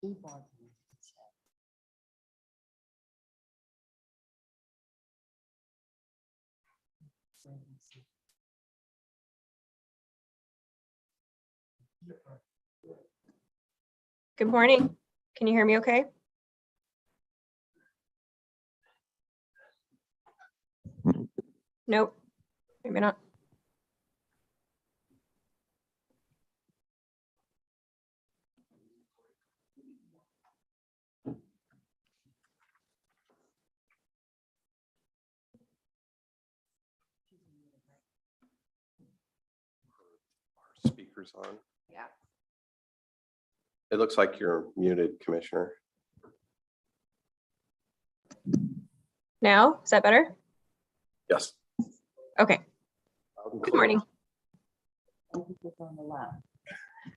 Good morning. Can you hear me okay? Nope, maybe not. Speakers on. Yeah. It looks like you're muted, Commissioner. Now, is that better? Yes. Okay. Good morning.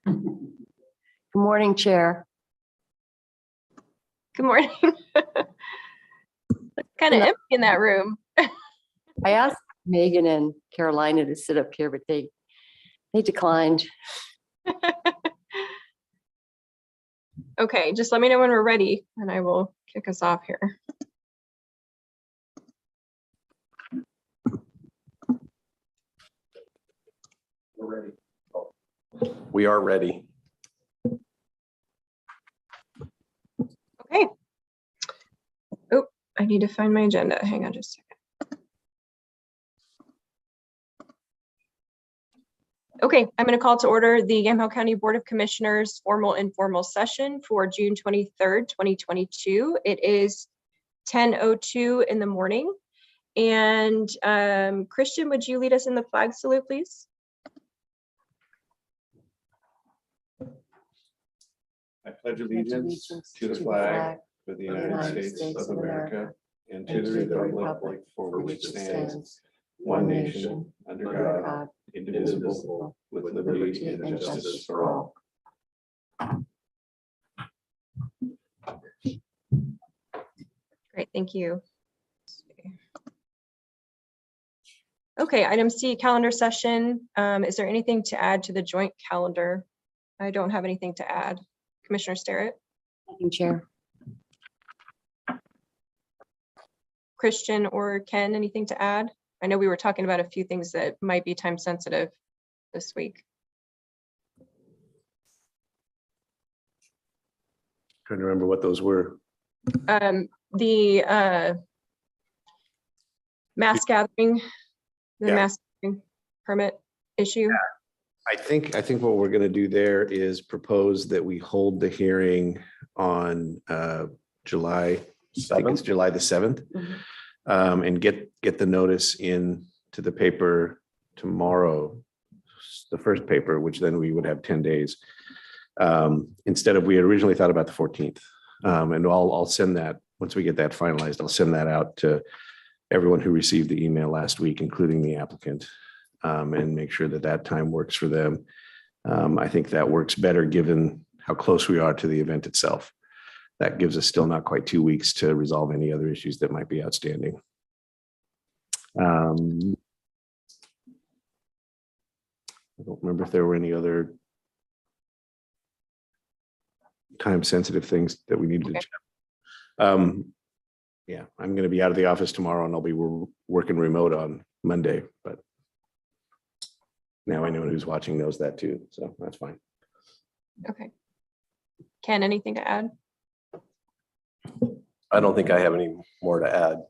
Good morning, Chair. Good morning. Kind of empty in that room. I asked Megan and Carolina to sit up here, but they declined. Okay, just let me know when we're ready and I will kick us off here. We're ready. We are ready. Okay. Oh, I need to find my agenda. Hang on just a second. Okay, I'm going to call to order the Yamhill County Board of Commissioners formal informal session for June 23rd, 2022. It is 10:02 in the morning. And Christian, would you lead us in the flag salute, please? I pledge allegiance to the flag of the United States of America and to the republic for which it stands, one nation, under God, indivisible, with liberty and justice for all. Great, thank you. Okay, item C, calendar session. Is there anything to add to the joint calendar? I don't have anything to add. Commissioner Sterrett, Madam Chair. Christian or Ken, anything to add? I know we were talking about a few things that might be time sensitive this week. Trying to remember what those were. The mass gathering, the Yeah. mass gathering permit issue. I think what we're going to do there is propose that we hold the hearing on July, I think it's July the 7th, and get the notice in to the paper tomorrow, the first paper, which then we would have 10 days. Instead of, we had originally thought about the 14th. And I'll send that, once we get that finalized, I'll send that out to everyone who received the email last week, including the applicant, and make sure that that time works for them. I think that works better given how close we are to the event itself. That gives us still not quite 2 weeks to resolve any other issues that might be outstanding. I don't remember if there were any other time sensitive things that we needed to check. Yeah, I'm going to be out of the office tomorrow and I'll be working remote on Monday, but now anyone who's watching knows that too, so that's fine. Okay. Ken, anything to add? I don't think I have any more to add.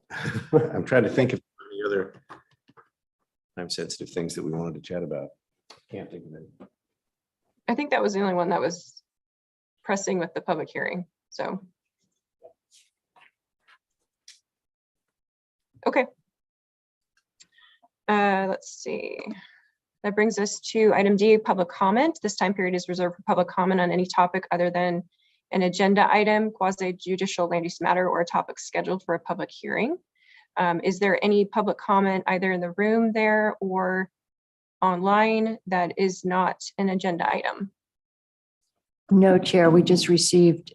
I'm trying to think of any other time sensitive things that we wanted to chat about. Can't think of it. I think that was the only one that was pressing with the public hearing, so. Okay. Let's see. That brings us to item D, public comment. This time period is reserved for public comment on any topic other than an agenda item, quasi-judicial land use matter, or a topic scheduled for a public hearing. Is there any public comment either in the room there or online that is not an agenda item? No, Chair, we just received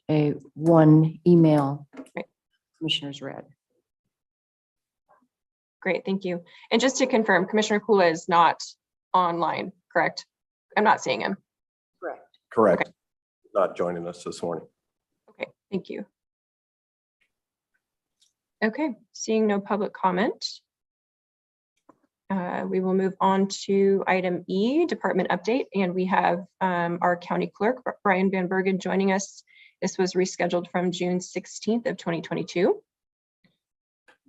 one email. Right. Commissioners read. Great, thank you. And just to confirm, Commissioner Kula is not online, correct? I'm not seeing him. Correct. Correct. Okay. Not joining us this morning. Thank you. Okay, seeing no public comment. We will move on to item E, department update, and we have our county clerk, Brian Van Bergen, joining us. This was rescheduled from June 16th of 2022.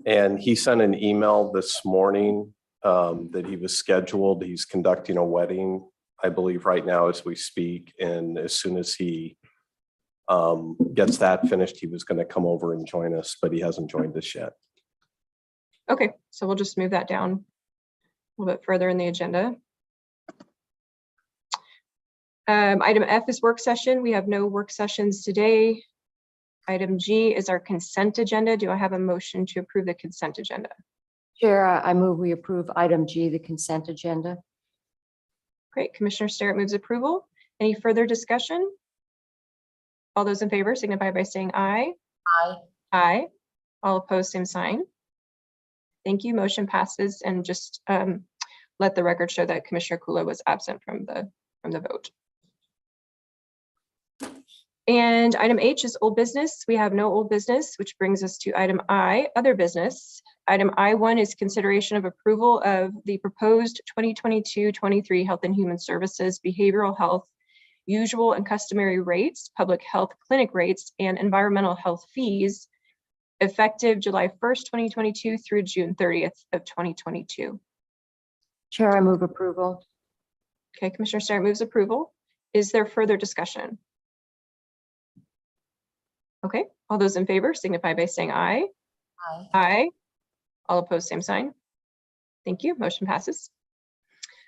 And he sent an email this morning that he was scheduled. He's conducting a wedding, I believe, right now as we speak. And as soon as he gets that finished, he was going to come over and join us, but he hasn't joined us yet. Okay, so we'll just move that down a little bit further in the agenda. Item F is work session. We have no work sessions today. Item G is our consent agenda. Do I have a motion to approve the consent agenda? Chair, I move we approve item G, the consent agenda. Great. Commissioner Sterrett moves approval. Any further discussion? All those in favor signify by saying aye. Aye. Aye. All opposed, same sign. Thank you. Motion passes. And just let the record show that Commissioner Kula was absent from the vote. And item H is old business. We have no old business, which brings us to item I, other business. Item I1 is consideration of approval of the proposed 2022-23 Health and Human Services Behavioral Health usual and customary rates, public health clinic rates, and environmental health fees effective July 1st, 2022 through June 30th of 2022. Chair, I move approval. Okay, Commissioner Sterrett moves approval. Is there further discussion? Okay, all those in favor signify by saying aye. Aye. Aye. All opposed, same sign. Thank you. Motion passes.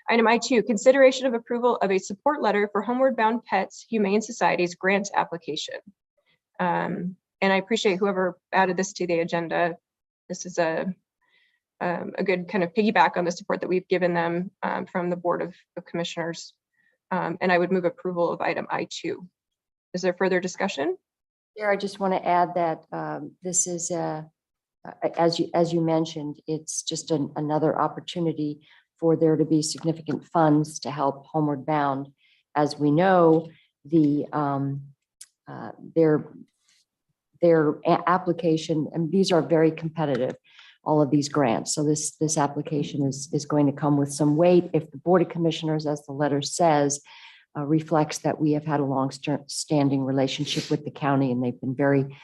Item I2, consideration of approval of a support letter for Homeward Bound Pets Humane Society's grant application. And I appreciate whoever added this to the agenda. This is a good kind of piggyback on the support that we've given them from the Board of Commissioners. And I would move approval of item I2. Is there further discussion? Chair, I just want to add that this is, as you mentioned, it's just another opportunity for there to be significant funds to help Homeward Bound. As we know, their application, and these are very competitive, all of these grants. So this application is going to come with some weight if the Board of Commissioners, as the letter says, reflects that we have had a long-standing relationship with the county, and they've been very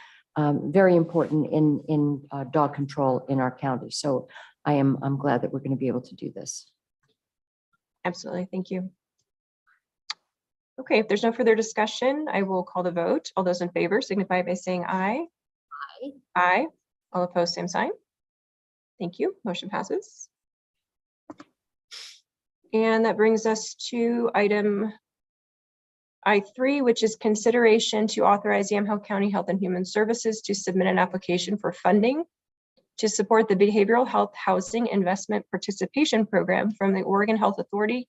important in dog control in our county. So I'm glad that we're going to be able to do this. Absolutely. Thank you. Okay, if there's no further discussion, I will call the vote. All those in favor signify by saying aye. Aye. Aye. All opposed, same sign. Thank you. Motion passes. And that brings us to item I3, which is consideration to authorize Yamhill County Health and Human Services to submit an application for funding to support the Behavioral Health Housing Investment Participation Program from the Oregon Health Authority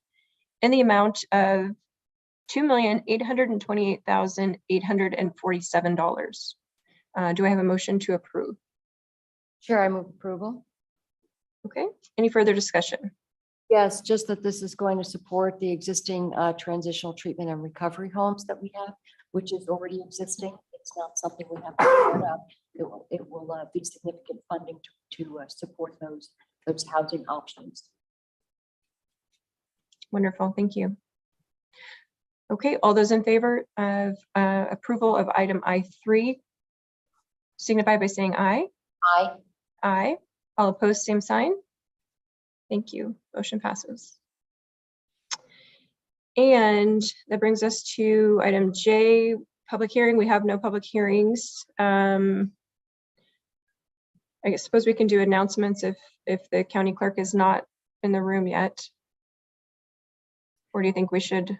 in the amount of $2,828,847. Do I have a motion to approve? Chair, I move approval. Okay, any further discussion? Yes, just that this is going to support the existing transitional treatment and recovery homes that we have, which is already existing. It's not something we have to start up. It will be significant funding to support those housing options. Wonderful, thank you. Okay, all those in favor of approval of item I3 signify by saying aye. Aye. Aye. All opposed, same sign. Thank you. Motion passes. And that brings us to item J, public hearing. We have no public hearings. I suppose we can do announcements if the county clerk is not in the room yet. Or do you think we should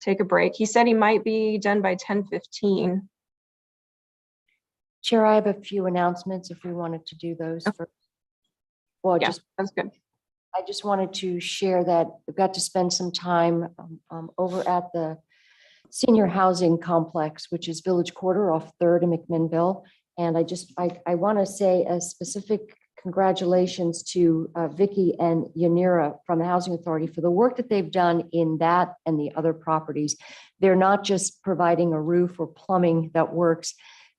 take a break? He said he might be done by 10:15. Chair, I have a few announcements if we wanted to do those first. Well, Yeah, just that's good. I just wanted to share that I've got to spend some time over at the senior housing complex, which is Village Quarter off 3rd and McMinnville. And I want to say a specific congratulations to Vicky and Yanira from the Housing Authority for the work that they've done in that and the other properties they're not just providing a roof or plumbing that works.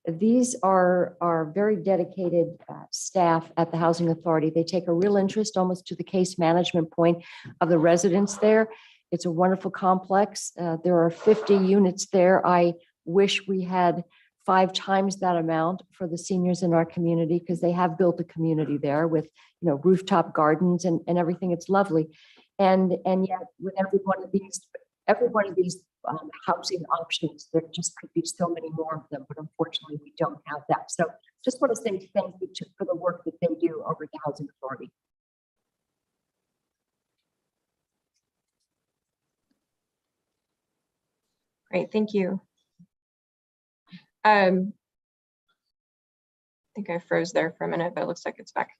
These are very dedicated staff at the Housing Authority. They take a real interest almost to the case management point of the residents there. It's a wonderful complex. There are 50 units there. I wish we had 5 times that amount for the seniors in our community, because they have built a community there with, rooftop gardens and everything. It's lovely. And yet with every one of these housing options, there just could be so many more of them, but unfortunately we don't have that. So just want to say thank you for the work that they do over at the Housing Authority. Great, thank you. I think I froze there for a minute, but it looks like it's back.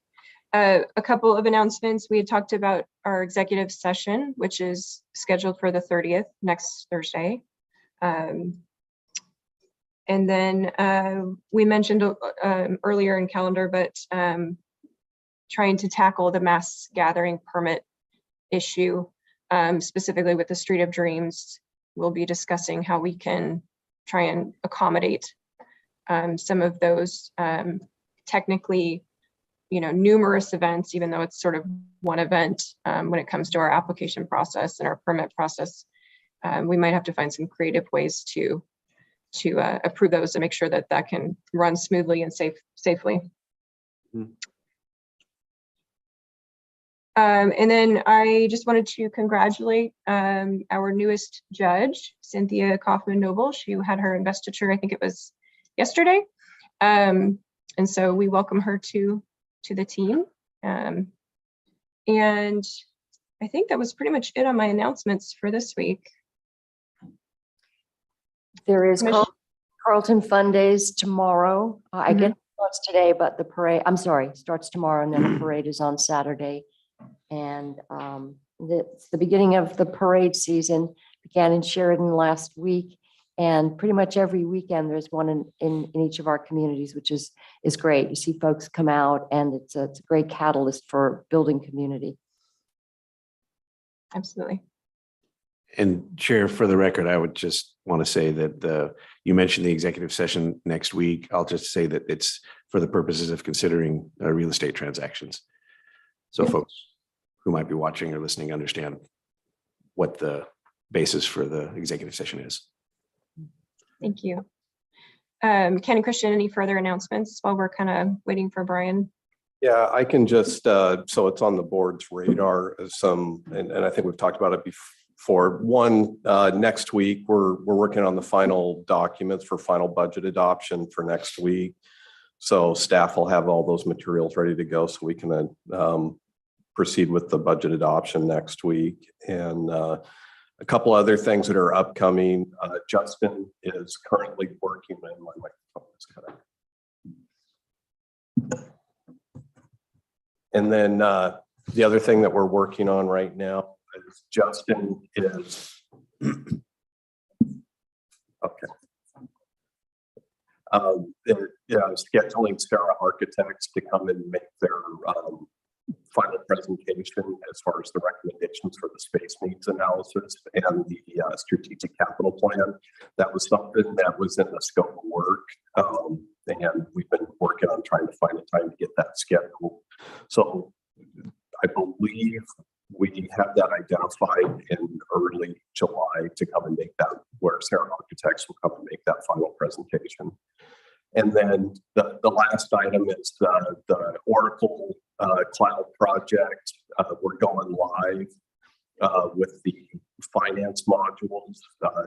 A couple of announcements. We had talked about our executive session, which is scheduled for the 30th, next Thursday. And then we mentioned earlier in calendar, but trying to tackle the mass gathering permit issue, specifically with the Street of Dreams. We'll be discussing how we can try and accommodate some of those technically, numerous events, even though it's sort of one event when it comes to our application process and our permit process. We might have to find some creative ways to approve those and make sure that that can run smoothly and safely. Mm. And then I just wanted to congratulate our newest judge, Cynthia Kaufman-Noble. She had her investiture, I think it was yesterday. And so we welcome her to the team. And I think that was pretty much it on my announcements for this week. There is Carlton Fun Days tomorrow. I guess it starts today, but the parade, I'm sorry, starts tomorrow, and then the parade is on Saturday. And it's the beginning of the parade season. Began in Sheridan last week, and pretty much every weekend there's one in each of our communities, which is great. You see folks come out, and it's a great catalyst for building community. Absolutely. And Chair, for the record, I would just want to say that you mentioned the executive session next week. I'll just say that it's for the purposes of considering real estate transactions. So folks who might be watching or listening understand what the basis for the executive session is. Thank you. Ken and Christian, any further announcements while we're kind of waiting for Brian? Yeah, I can just, so it's on the board's radar, and I think we've talked about it before. One, next week, we're working on the final documents for final budget adoption for next week. So staff will have all those materials ready to go so we can proceed with the budget adoption next week. And a couple other things that are upcoming. Justin is currently working on my microphone. And then the other thing that we're working on right now is Justin is okay. Scheduling Sarah Architects to come and make their final presentation as far as the recommendations for the space needs analysis and the strategic capital plan. That was something that was in the scope of work. And we've been working on trying to find a time to get that scheduled. So I believe we have that identified in early July to come and make that, where Sarah Architects will come and make that final presentation. And then the last item is the Oracle cloud project. We're going live with the finance modules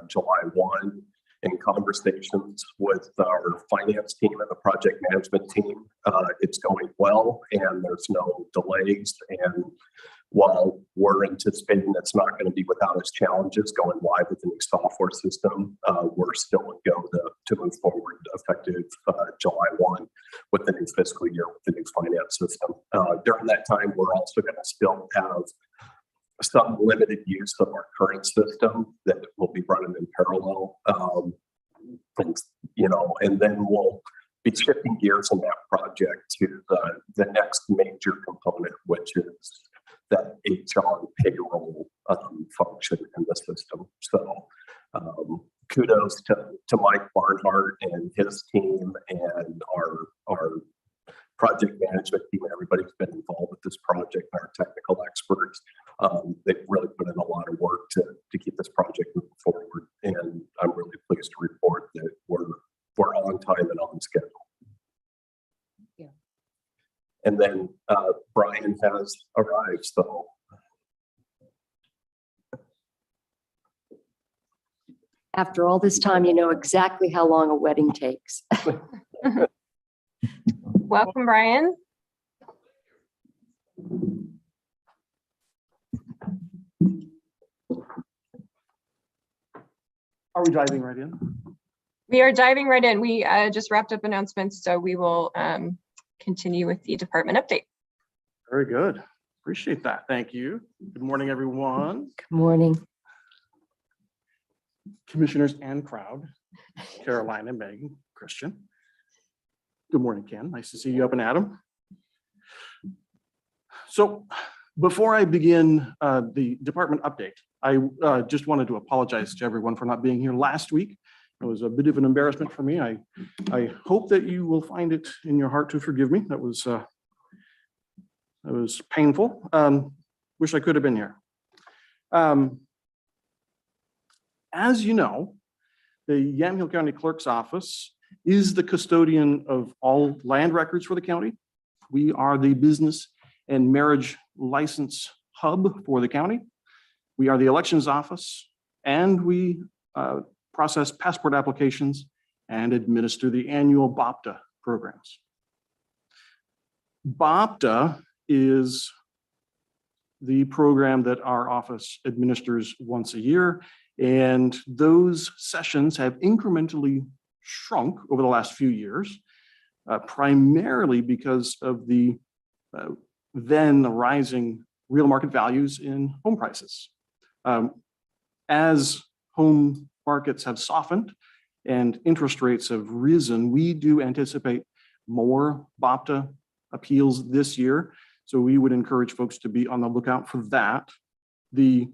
July 1. In conversations with our finance team and the project management team, it's going well and there's no delays. And while we're anticipating it's not going to be without its challenges going live with the new software system, we're still going to move forward effective July 1 with the new fiscal year with the new finance system. During that time, we're also going to still have some limited use of our current system that will be running in parallel. And then we'll be shifting gears in that project to the next major component, which is that HR payroll function in the system. So kudos to Mike Barnhart and his team and our project management team. Everybody's been involved with this project, our technical experts. They've really put in a lot of work to keep this project moving forward. And I'm really pleased to report that we're on time and on schedule. Yeah. And then Brian has arrived, so. After all this time, you know exactly how long a wedding takes. Welcome, Brian. Are we diving right in? We are diving right in. We just wrapped up announcements, so we will continue with the department update. Very good. Appreciate that. Thank you. Good morning, everyone. Good morning. Commissioners and crowd. Caroline and Megan, Christian. Good morning, Ken. Nice to see you up and Adam. So before I begin the department update, I just wanted to apologize to everyone for not being here last week. It was a bit of an embarrassment for me. I hope that you will find it in your heart to forgive me. That was painful. Wish I could have been here. As you know, the Yamhill County Clerk's Office is the custodian of all land records for the county. We are the business and marriage license hub for the county. We are the elections office, and we process passport applications and administer the annual BOPTA programs. BOPTA is the program that our office administers once a year, and those sessions have incrementally shrunk over the last few years, primarily because of the then rising real market values in home prices. As home markets have softened and interest rates have risen, we do anticipate more BOPTA appeals this year. So we would encourage folks to be on the lookout for that. The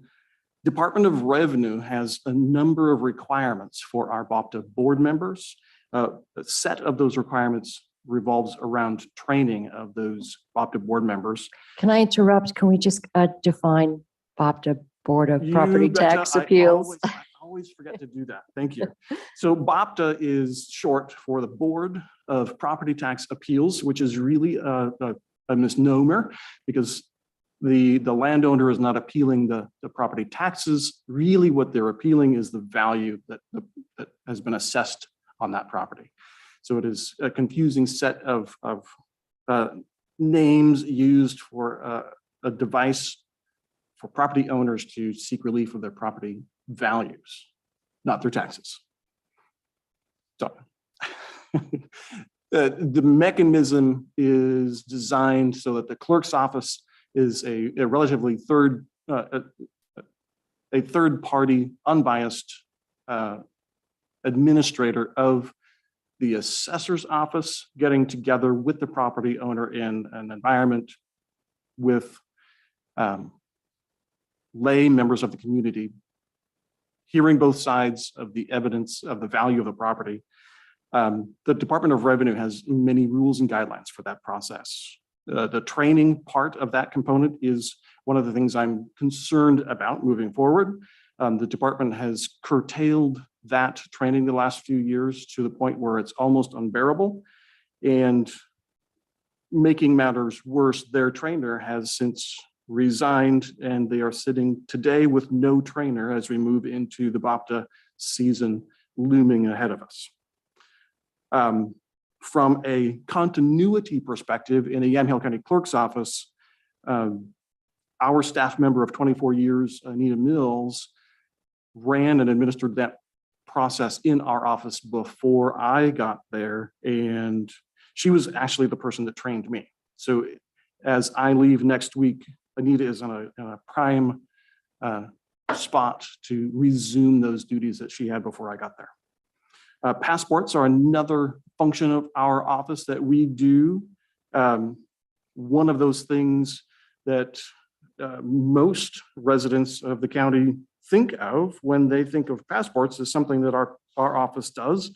Department of Revenue has a number of requirements for our BOPTA board members. A set of those requirements revolves around training of those BOPTA board members. Can I interrupt? Can we just define BOPTA, Board of Property You betcha. Tax Appeals? I always forget to do that. Thank you. So BOPTA is short for the Board of Property Tax Appeals, which is really a misnomer because the landowner is not appealing the property taxes. Really what they're appealing is the value that has been assessed on that property. So it is a confusing set of names used for a device for property owners to seek relief of their property values, not their taxes. So the mechanism is designed so that the clerk's office is a relatively third party, unbiased administrator of the assessor's office, getting together with the property owner in an environment with lay members of the community, hearing both sides of the evidence of the value of the property. The Department of Revenue has many rules and guidelines for that process. The training part of that component is one of the things I'm concerned about moving forward. The department has curtailed that training the last few years to the point where it's almost unbearable. And making matters worse, their trainer has since resigned, and they are sitting today with no trainer as we move into the BOPTA season looming ahead of us. From a continuity perspective in the Yamhill County Clerk's Office, our staff member of 24 years, Anita Mills, ran and administered that process in our office before I got there, and she was actually the person that trained me. So as I leave next week, Anita is in a prime spot to resume those duties that she had before I got there. Passports are another function of our office that we do. One of those things that most residents of the county think of when they think of passports is something that our office does.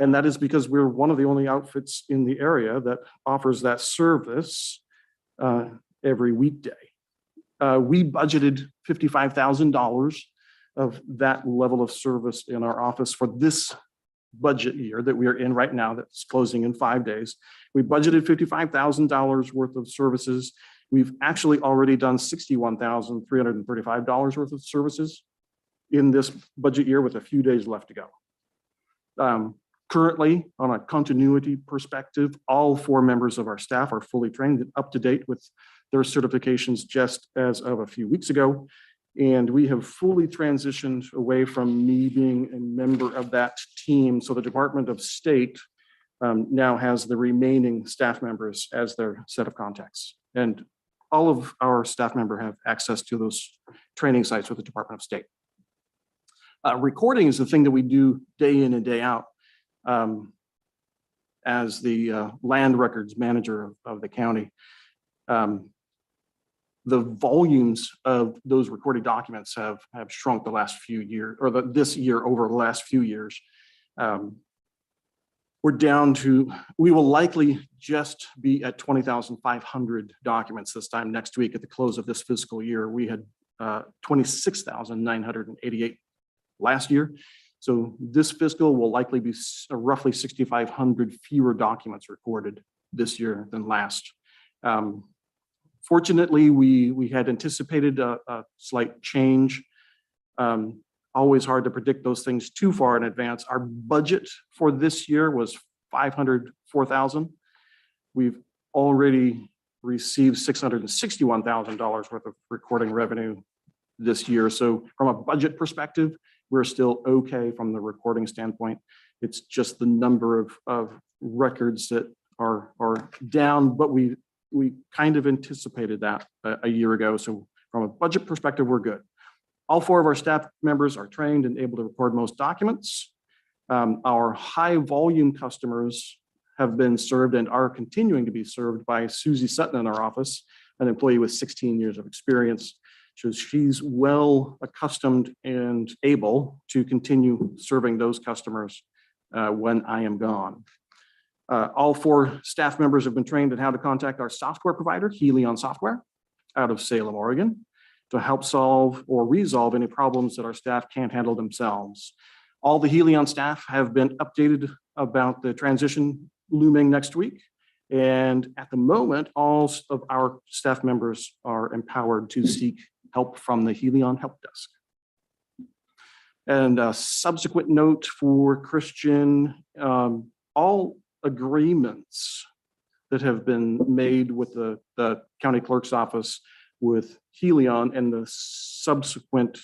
And that is because we're one of the only outfits in the area that offers that service every weekday. We budgeted $55,000 of that level of service in our office for this budget year that we are in right now, that's closing in 5 days. We budgeted $55,000 worth of services. We've actually already done $61,335 worth of services in this budget year with a few days left to go. Currently, on a continuity perspective, all 4 members of our staff are fully trained and up to date with their certifications just as of a few weeks ago. And we have fully transitioned away from me being a member of that team. So the Department of State now has the remaining staff members as their set of contacts. And all of our staff members have access to those training sites with the Department of State. Recording is the thing that we do day in and day out as the land records manager of the county. The volumes of those recorded documents have shrunk the last few years, or this year over the last few years. We're down to, we will likely just be at 20,500 documents this time next week at the close of this fiscal year. We had 26,988 last year. So this fiscal will likely be roughly 6,500 fewer documents recorded this year than last. Fortunately, we had anticipated a slight change. Always hard to predict those things too far in advance. Our budget for this year was $504,000. We've already received $661,000 worth of recording revenue this year. So from a budget perspective, we're still okay from the recording standpoint. It's just the number of records that are down, but we kind of anticipated that a year ago. So from a budget perspective, we're good. All 4 of our staff members are trained and able to record most documents. Our high volume customers have been served and are continuing to be served by Susie Sutton in our office, an employee with 16 years of experience. So she's well accustomed and able to continue serving those customers when I am gone. All 4 staff members have been trained on how to contact our software provider, Helion Software, out of Salem, Oregon, to help solve or resolve any problems that our staff can't handle themselves. All the Helion staff have been updated about the transition looming next week. And at the moment, all of our staff members are empowered to seek help from the Helion help desk. And a subsequent note for Christian, all agreements that have been made with the county clerk's office with Helion and the subsequent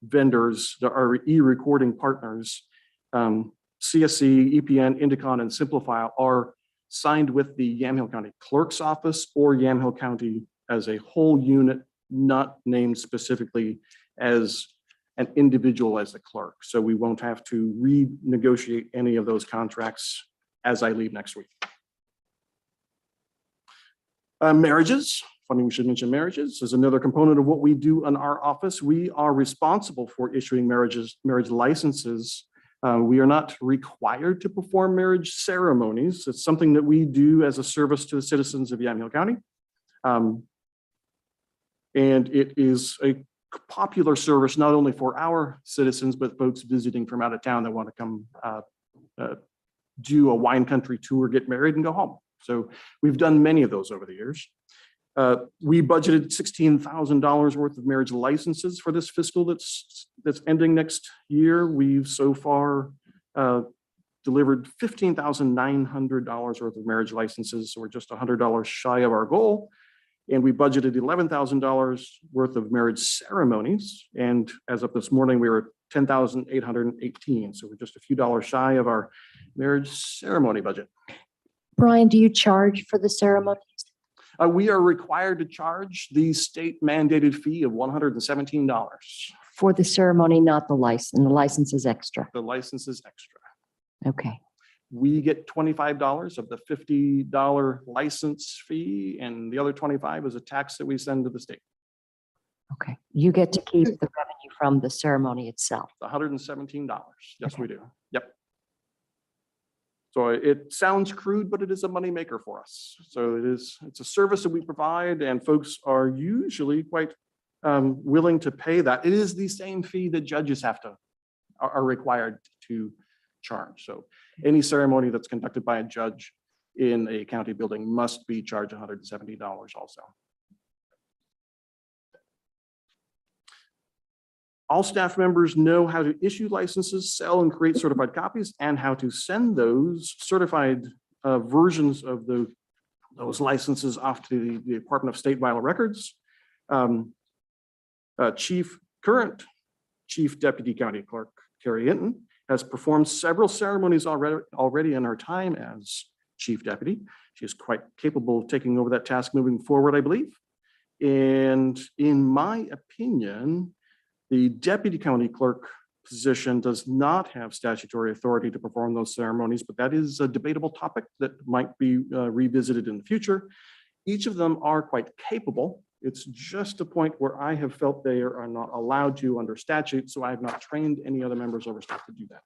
vendors that are e-recording partners, CSC, EPN, Indicon, and Simplify are signed with the Yamhill County Clerk's Office or Yamhill County as a whole unit, not named specifically as an individual as a clerk. So we won't have to renegotiate any of those contracts as I leave next week. Marriages, funny we should mention marriages, is another component of what we do in our office. We are responsible for issuing marriage licenses. We are not required to perform marriage ceremonies. It's something that we do as a service to the citizens of Yamhill County. And it is a popular service, not only for our citizens, but folks visiting from out of town that want to come do a wine country tour, get married, and go home. So we've done many of those over the years. We budgeted $16,000 worth of marriage licenses for this fiscal that's ending next year. We've so far delivered $15,900 worth of marriage licenses. So we're just $100 shy of our goal. And we budgeted $11,000 worth of marriage ceremonies. And as of this morning, we were $10,818. So we're just a few dollars shy of our marriage ceremony budget. Brian, do you charge for the ceremonies? We are required to charge the state mandated fee of $117. For the ceremony, not the license. The license is extra. The license is extra. Okay. We get $25 of the $50 license fee, and the other $25 is a tax that we send to the state. Okay. You get to keep the from the ceremony itself. $117. Yes, we do. Yep. So it sounds crude, but it is a moneymaker for us. So it's a service that we provide, and folks are usually quite willing to pay that. It is the same fee that judges are required to charge. So any ceremony that's conducted by a judge in a county building must be charged $170 also. All staff members know how to issue licenses, sell and create certified copies, and how to send those certified versions of those licenses off to the Department of State Vital Records. Current Chief Deputy County Clerk Carrie Hinton has performed several ceremonies already in her time as Chief Deputy. She is quite capable of taking over that task moving forward, I believe. And in my opinion, the Deputy County Clerk position does not have statutory authority to perform those ceremonies, but that is a debatable topic that might be revisited in the future. Each of them are quite capable. It's just a point where I have felt they are not allowed to under statute, so I have not trained any other members of our staff to do that.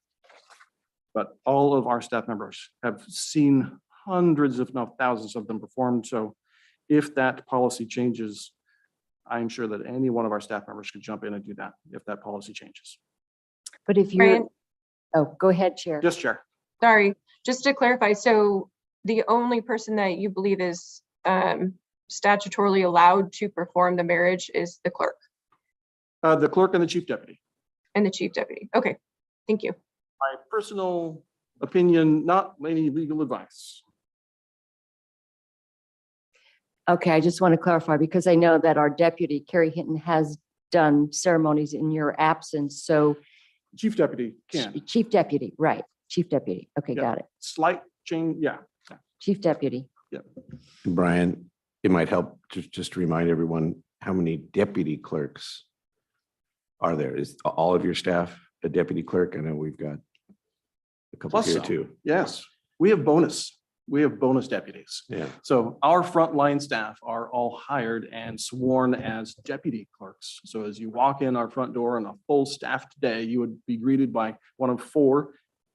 But all of our staff members have seen hundreds, if not thousands of them performed. So if that policy changes, I'm sure that any one of our staff members could jump in and do that if that policy changes. But if you're, Brian? oh, go ahead, Chair. Yes, Chair. Sorry, just to clarify, so the only person that you believe is statutorily allowed to perform the marriage is the clerk The clerk and the chief deputy. and the chief deputy. Okay, thank you. My personal opinion, not any legal advice. Okay, I just want to clarify because I know that our deputy, Carrie Hinton, has done ceremonies in your absence. So Chief deputy can. Chief Deputy, right, Chief Deputy. Okay, Yeah. got it. Slight change, yeah. Chief Deputy. Brian, it might help to just remind everyone how many deputy clerks are there? Is all of your staff a deputy clerk? I know we've got a couple Plus here some. too. Yes, we have bonus. We have bonus deputies. Yeah. So our frontline staff are all hired and sworn as deputy clerks. So as you walk in our front door on a full staffed day, you would be greeted by one of 4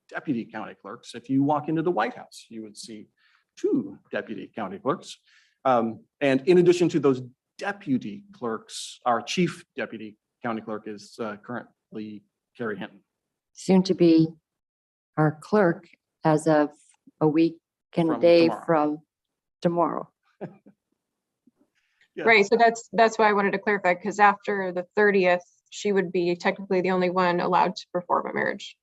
deputy county clerks. If you walk into the White House, you would see 2 deputy county clerks. And in addition to those deputy clerks, our chief deputy county clerk is currently Carrie Hinton. Soon to be our clerk as of a week and a From day tomorrow. from tomorrow. Yeah. Right, so that's why I wanted to clarify, because after the 30th, she would be technically the only one allowed to perform a marriage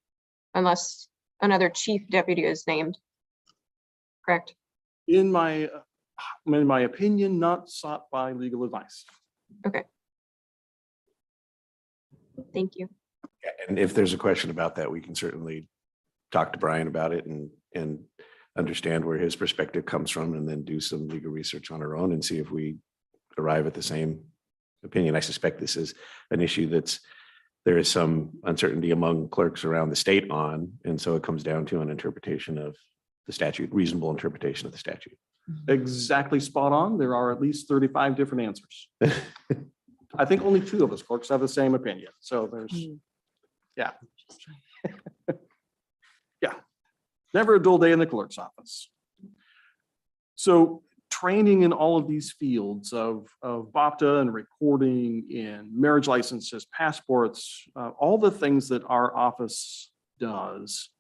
unless another chief deputy is named. Correct? In my opinion, not sought by legal advice. Thank you. And if there's a question about that, we can certainly talk to Brian about it and understand where his perspective comes from and then do some legal research on our own and see if we arrive at the same opinion. I suspect this is an issue there is some uncertainty among clerks around the state on, and so it comes down to an interpretation of the statute, reasonable interpretation of the statute. Exactly spot on. There are at least 35 different answers. I think only 2 of us clerks have the same opinion. So there's, yeah. Yeah. Never a dull day in the clerk's office. So training in all of these fields of BOPTA and recording in marriage licenses, passports, all the things that our office does,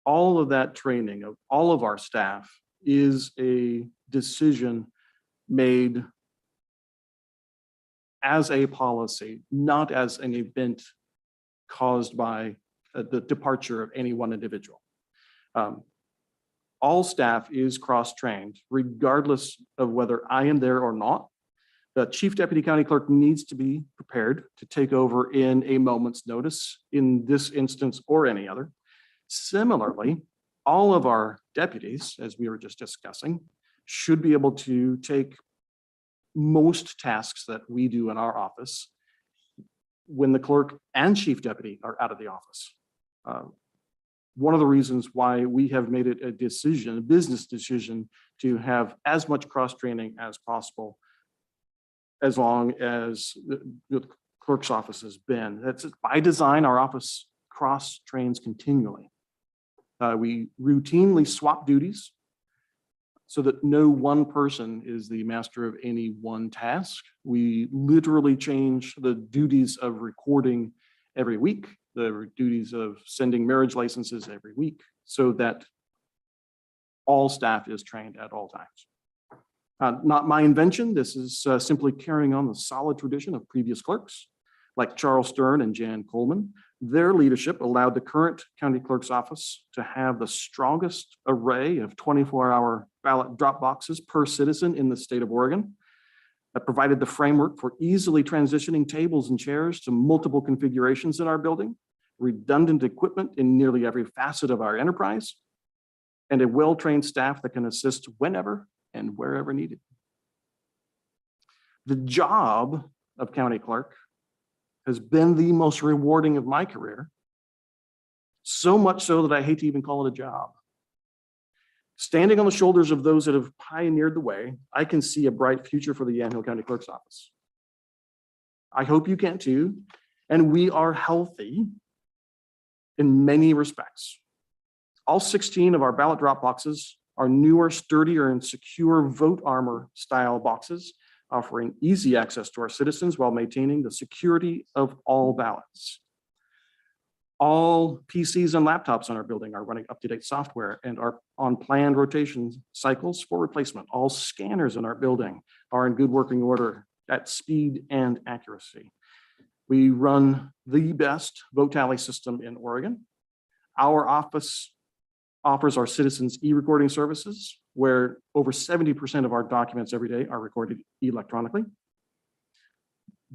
all of that training of all of our staff is a decision made as a policy, not as an event caused by the departure of any one individual. All staff is cross-trained, regardless of whether I am there or not. The chief deputy county clerk needs to be prepared to take over in a moment's notice in this instance or any other. Similarly, all of our deputies, as we were just discussing, should be able to take most tasks that we do in our office when the clerk and chief deputy are out of the office. One of the reasons why we have made it a business decision to have as much cross-training as possible, as long as the clerk's office has been. That's by design, our office cross trains continually. We routinely swap duties so that no one person is the master of any one task. We literally change the duties of recording every week, the duties of sending marriage licenses every week, so that all staff is trained at all times. Not my invention. This is simply carrying on the solid tradition of previous clerks like Charles Stern and Jan Coleman. Their leadership allowed the current county clerk's office to have the strongest array of 24-hour ballot drop boxes per citizen in the state of Oregon. That provided the framework for easily transitioning tables and chairs to multiple configurations in our building, redundant equipment in nearly every facet of our enterprise, and a well-trained staff that can assist whenever and wherever needed. The job of county clerk has been the most rewarding of my career, so much so that I hate to even call it a job. Standing on the shoulders of those that have pioneered the way, I can see a bright future for the Yamhill County Clerk's Office. I hope you can too, and we are healthy in many respects. All 16 of our ballot drop boxes are newer, sturdier, and secure vote armor style boxes, offering easy access to our citizens while maintaining the security of all ballots. All PCs and laptops in our building are running up-to-date software and are on planned rotation cycles for replacement. All scanners in our building are in good working order at speed and accuracy. We run the best vote tally system in Oregon. Our office offers our citizens e-recording services, where over 70% of our documents every day are recorded electronically.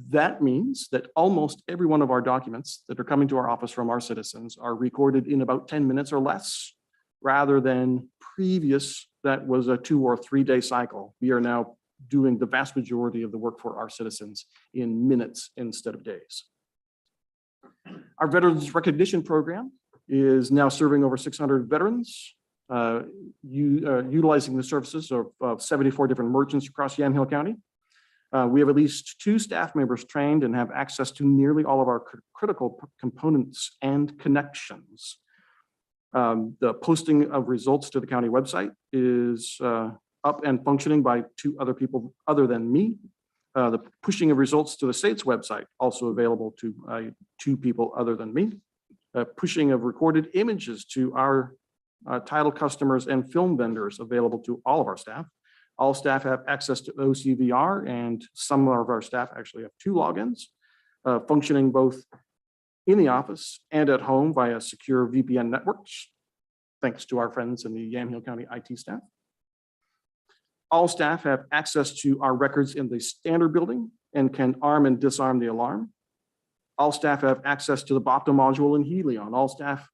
That means that almost every one of our documents that are coming to our office from our citizens are recorded in about 10 minutes or less, rather than previous, that was a 2 or 3 day cycle. We are now doing the vast majority of the work for our citizens in minutes instead of days. Our Veterans Recognition Program is now serving over 600 veterans, utilizing the services of 74 different merchants across Yamhill County. We have at least 2 staff members trained and have access to nearly all of our critical components and connections. The posting of results to the county website is up and functioning by 2 other people other than me. The pushing of results to the state's website, also available to 2 people other than me. Pushing of recorded images to our title customers and film vendors, available to all of our staff. All staff have access to OCVR, and some of our staff actually have 2 logins, functioning both in the office and at home via secure VPN networks, thanks to our friends in the Yamhill County IT staff. All staff have access to our records in the standard building and can arm and disarm the alarm. All staff have access to the BOC module in Helion. All staff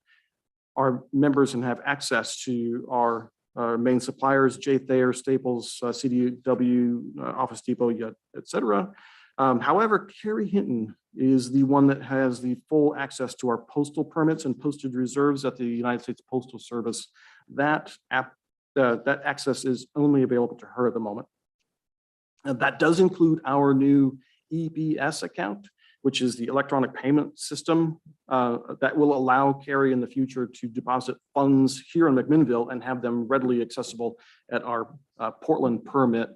are members and have access to our main suppliers, J. Thayer, Staples, CDW, Office Depot, etc. However, Carrie Hinton is the one that has the full access to our postal permits and postage reserves at the United States Postal Service. That access is only available to her at the moment. And that does include our new EPS account, which is the electronic payment system that will allow Carrie in the future to deposit funds here in McMinnville and have them readily accessible at our Portland permit.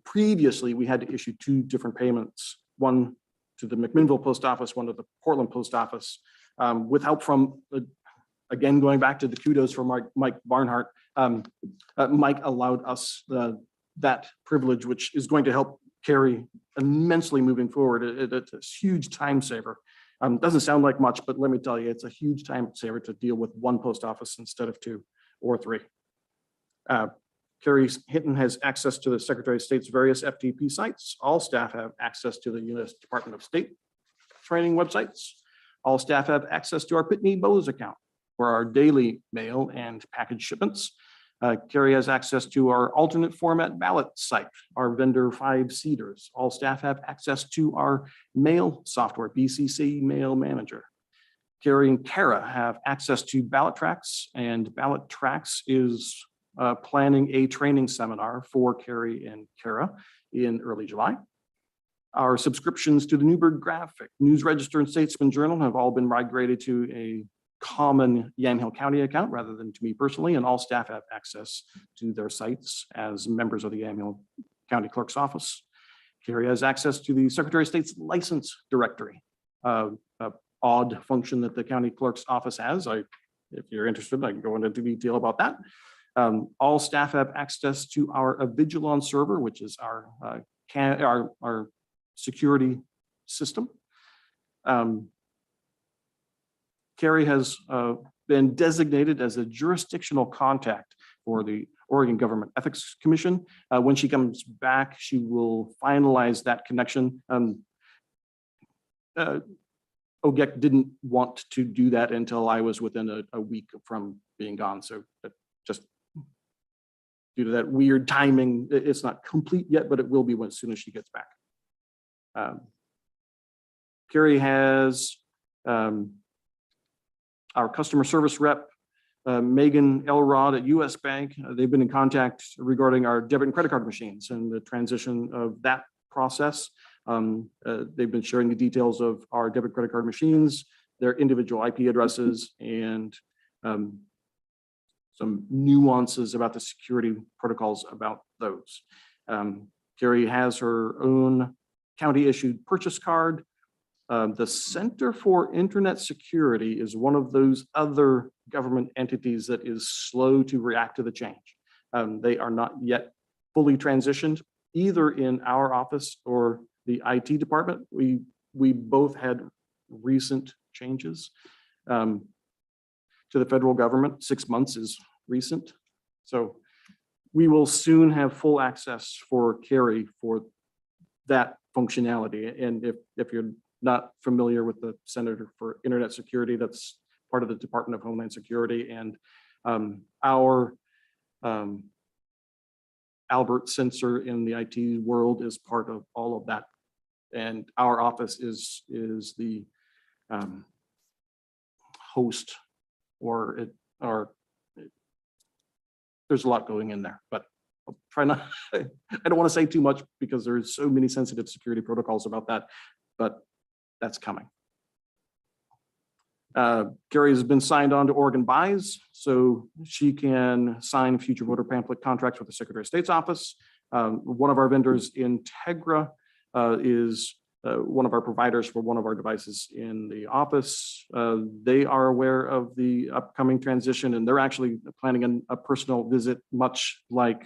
Previously, we had to issue 2 different payments, one to the McMinnville Post Office, one to the Portland Post Office, with help from, again, going back to the kudos from Mike Barnhart. Mike allowed us that privilege, which is going to help Carrie immensely moving forward. It's a huge time saver. Doesn't sound like much, but let me tell you, it's a huge time saver to deal with 1 post office instead of 2 or 3. Carrie Hinton has access to the Secretary of State's various FTP sites. All staff have access to the U.S. Department of State training websites. All staff have access to our Pitney Bowes account for our daily mail and package shipments. Carrie has access to our alternate format ballot site, our vendor 5 Cedars. All staff have access to our mail software, BCC Mail Manager. Carrie and Kara have access to Ballot Tracks, and Ballot Tracks is planning a training seminar for Carrie and Kara in early July. Our subscriptions to the Newburgh Graphic, News Register, and Statesman Journal have all been migrated to a common Yamhill County account rather than to me personally, and all staff have access to their sites as members of the Yamhill County Clerk's Office. Carrie has access to the Secretary of State's license directory, a odd function that the county clerk's office has. If you're interested, I can go into detail about that. All staff have access to our Avigilon server, which is our security system. Carrie has been designated as a jurisdictional contact for the Oregon Government Ethics Commission. When she comes back, she will finalize that connection. OGEC didn't want to do that until I was within a week from being gone. So just due to that weird timing, it's not complete yet, but it will be as soon as she gets back. Carrie has our customer service rep, Megan Elrod at US Bank. They've been in contact regarding our debit and credit card machines and the transition of that process. They've been sharing the details of our debit credit card machines, their individual IP addresses, and some nuances about the security protocols about those. Carrie has her own county issued purchase card. The Center for Internet Security is one of those other government entities that is slow to react to the change. They are not yet fully transitioned, either in our office or the IT department. We both had recent changes to the federal government. 6 months is recent. So we will soon have full access for Carrie for that functionality. And if you're not familiar with the Center for Internet Security, that's part of the Department of Homeland Security. And our Albert sensor in the IT world is part of all of that. And our office is the host, or there's a lot going in there, but I'll try not, I don't want to say too much because there's so many sensitive security protocols about that, but that's coming. Carrie has been signed on to Oregon Buys, so she can sign future voter pamphlet contracts with the Secretary of State's office. One of our vendors, Integra, is one of our providers for one of our devices in the office. They are aware of the upcoming transition, and they're actually planning a personal visit, much like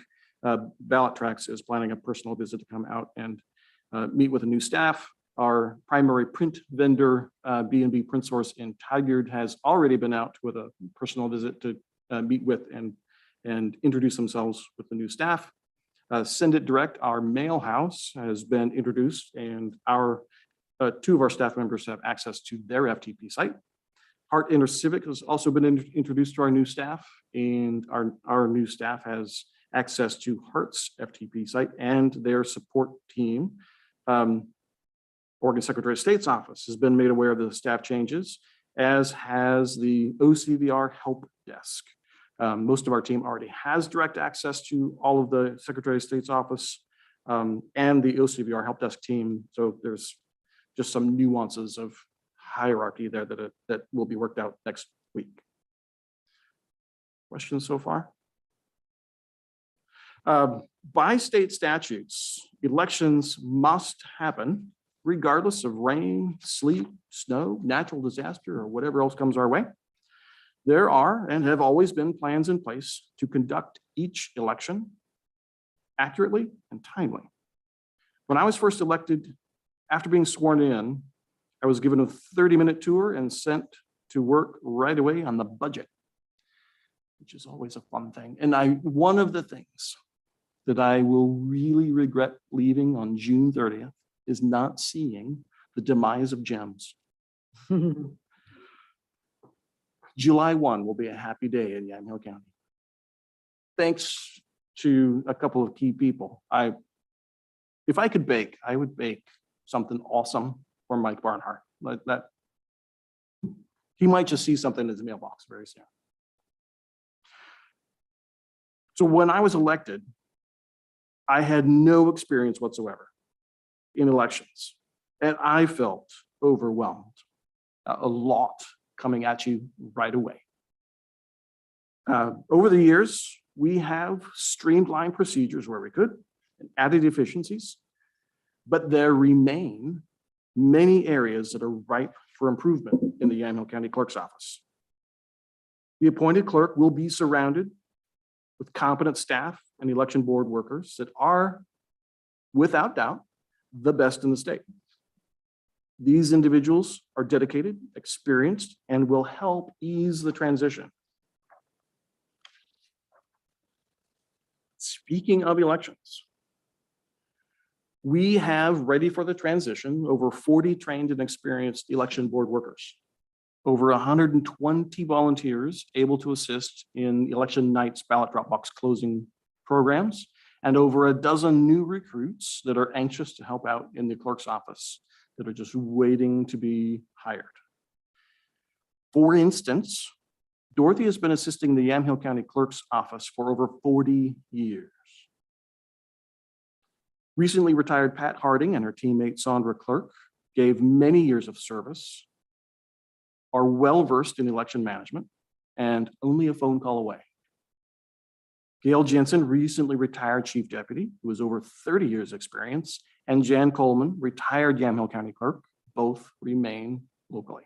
Ballot Tracks is planning a personal visit to come out and meet with the new staff. Our primary print vendor, B&B Print Source in Tigard, has already been out with a personal visit to meet with and introduce themselves with the new staff. Send It Direct, our mail house, has been introduced, and our two of our staff members have access to their FTP site. Hart InterCivic has also been introduced to our new staff, and our new staff has access to Hart's FTP site and their support team. Oregon Secretary of State's office has been made aware of the staff changes, as has the OCVR help desk. Most of our team already has direct access to all of the Secretary of State's office and the OCVR help desk team. So there's just some nuances of hierarchy there that will be worked out next week. Questions so far? By state statutes, elections must happen regardless of rain, sleet, snow, natural disaster, or whatever else comes our way. There are and have always been plans in place to conduct each election accurately and timely. When I was first elected, after being sworn in, I was given a 30-minute tour and sent to work right away on the budget, which is always a fun thing. And one of the things that I will really regret leaving on June 30th is not seeing the demise of GEMS. July 1 will be a happy day in Yamhill County. Thanks to a couple of key people. If I could bake, I would bake something awesome for Mike Barnhart. Like that, he might just see something in his mailbox very soon. So when I was elected, I had no experience whatsoever. in elections, and I felt overwhelmed. A lot coming at you right away. Over the years, we have streamlined procedures where we could and added efficiencies, but there remain many areas that are ripe for improvement in the Yamhill County Clerk's Office. The appointed clerk will be surrounded with competent staff and election board workers that are, without doubt, the best in the state. These individuals are dedicated, experienced, and will help ease the transition. Speaking of elections, we have ready for the transition over 40 trained and experienced election board workers, over 120 volunteers able to assist in election night's ballot drop box closing programs, and over a dozen new recruits that are anxious to help out in the clerk's office that are just waiting to be hired. For instance, Dorothy has been assisting the Yamhill County Clerk's Office for over 40 years. Recently retired Pat Harding and her teammate Sandra Clerk gave many years of service, are well-versed in election management, and only a phone call away. Gail Jensen, recently retired chief deputy, who has over 30 years experience, and Jan Coleman, retired Yamhill County clerk, both remain locally.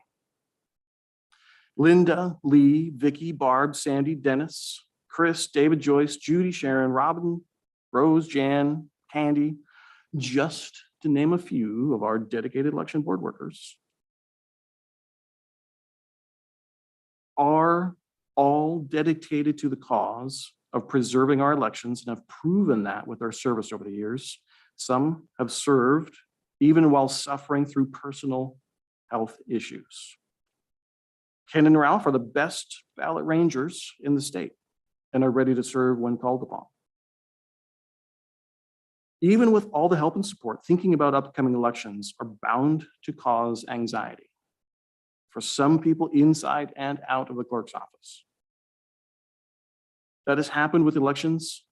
Linda, Lee, Vicky, Barb, Sandy, Dennis, Chris, David, Joyce, Judy, Sharon, Robin, Rose, Jan, Candy, just to name a few of our dedicated election board workers, are all dedicated to the cause of preserving our elections and have proven that with their service over the years. Some have served even while suffering through personal health issues. Ken and Ralph are the best ballot rangers in the state and are ready to serve when called upon. Even with all the help and support, thinking about upcoming elections are bound to cause anxiety for some people inside and out of the clerk's office. That has happened with elections,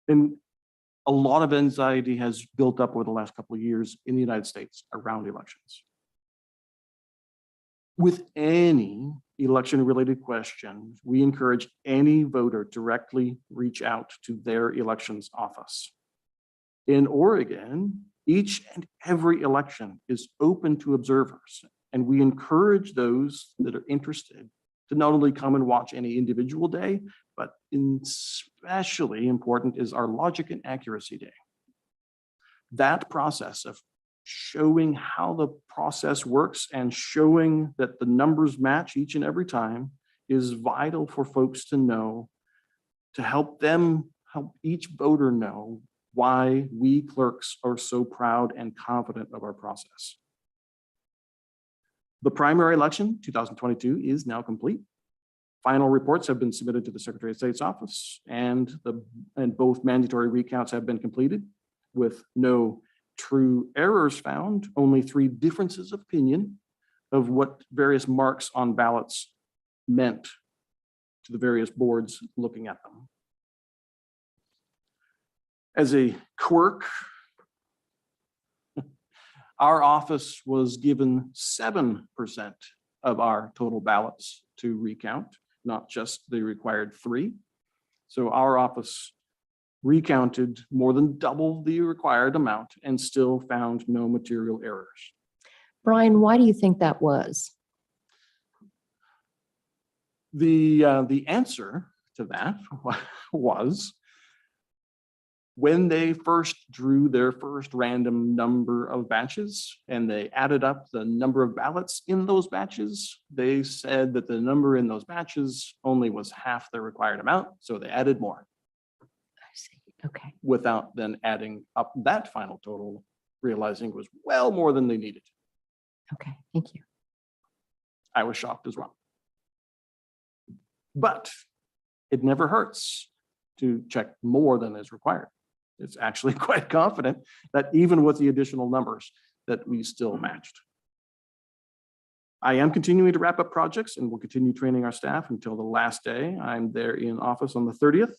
and a lot of anxiety has built up over the last couple of years in the United States around elections. With any election-related question, we encourage any voter directly reach out to their elections office. In Oregon, each and every election is open to observers, and we encourage those that are interested to not only come and watch any individual day, but especially important is our Logic and Accuracy Day. That process of showing how the process works and showing that the numbers match each and every time is vital for folks to know, to help each voter know why we clerks are so proud and confident of our process. The primary election 2022 is now complete. Final reports have been submitted to the Secretary of State's office, and both mandatory recounts have been completed with no true errors found, only 3 differences of opinion of what various marks on ballots meant to the various boards looking at them. As a quirk, our office was given 7% of our total ballots to recount, not just the required 3. So our office recounted more than double the required amount and still found no material errors. Brian, why do you think that was? The answer to that was when they first drew their first random number of batches and they added up the number of ballots in those batches, they said that the number in those batches only was half the required amount, so they added more. I see. Okay. Without then adding up that final total, realizing it was well more than they needed. Okay, thank you. I was shocked as well. But it never hurts to check more than is required. It's actually quite confident that even with the additional numbers that we still matched. I am continuing to wrap up projects and will continue training our staff until the last day. I'm there in office on the 30th.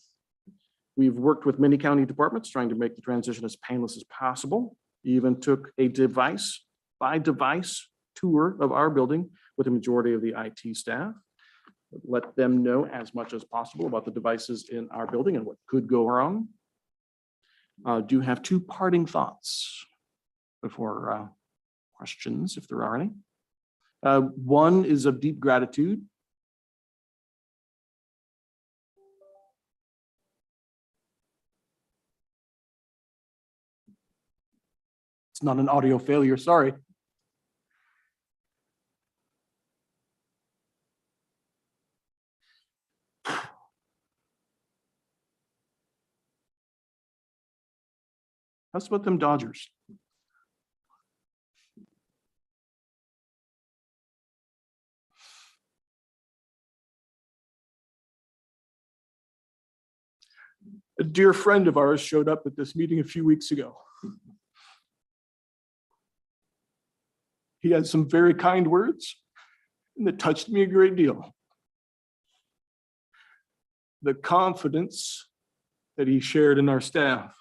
We've worked with many county departments trying to make the transition as painless as possible. He even took a device by device tour of our building with the majority of the IT staff. Let them know as much as possible about the devices in our building and what could go wrong. Do have two parting thoughts before questions, if there are any. One is of deep gratitude. It's not an audio failure, sorry. That's about them Dodgers. A dear friend of ours showed up at this meeting a few weeks ago. He had some very kind words and that touched me a great deal. The confidence that he shared in our staff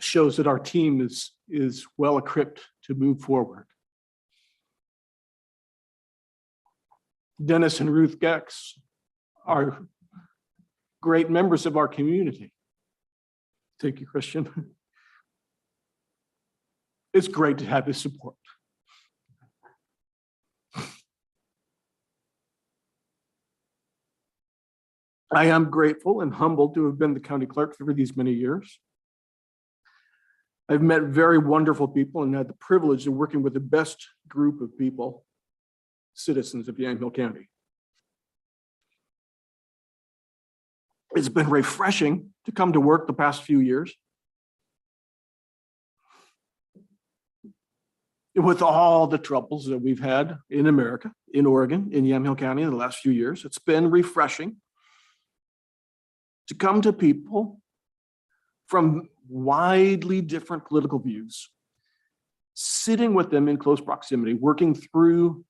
shows that our team is well equipped to move forward. Dennis and Ruth Gex are great members of our community. Thank you, Christian. It's great to have his support. I am grateful and humbled to have been the county clerk for these many years. I've met very wonderful people and had the privilege of working with the best group of people, citizens of Yamhill County. It's been refreshing to come to work the past few years. With all the troubles that we've had in America, in Oregon, in Yamhill County in the last few years, it's been refreshing to come to people from widely different political views, sitting with them in close proximity, working through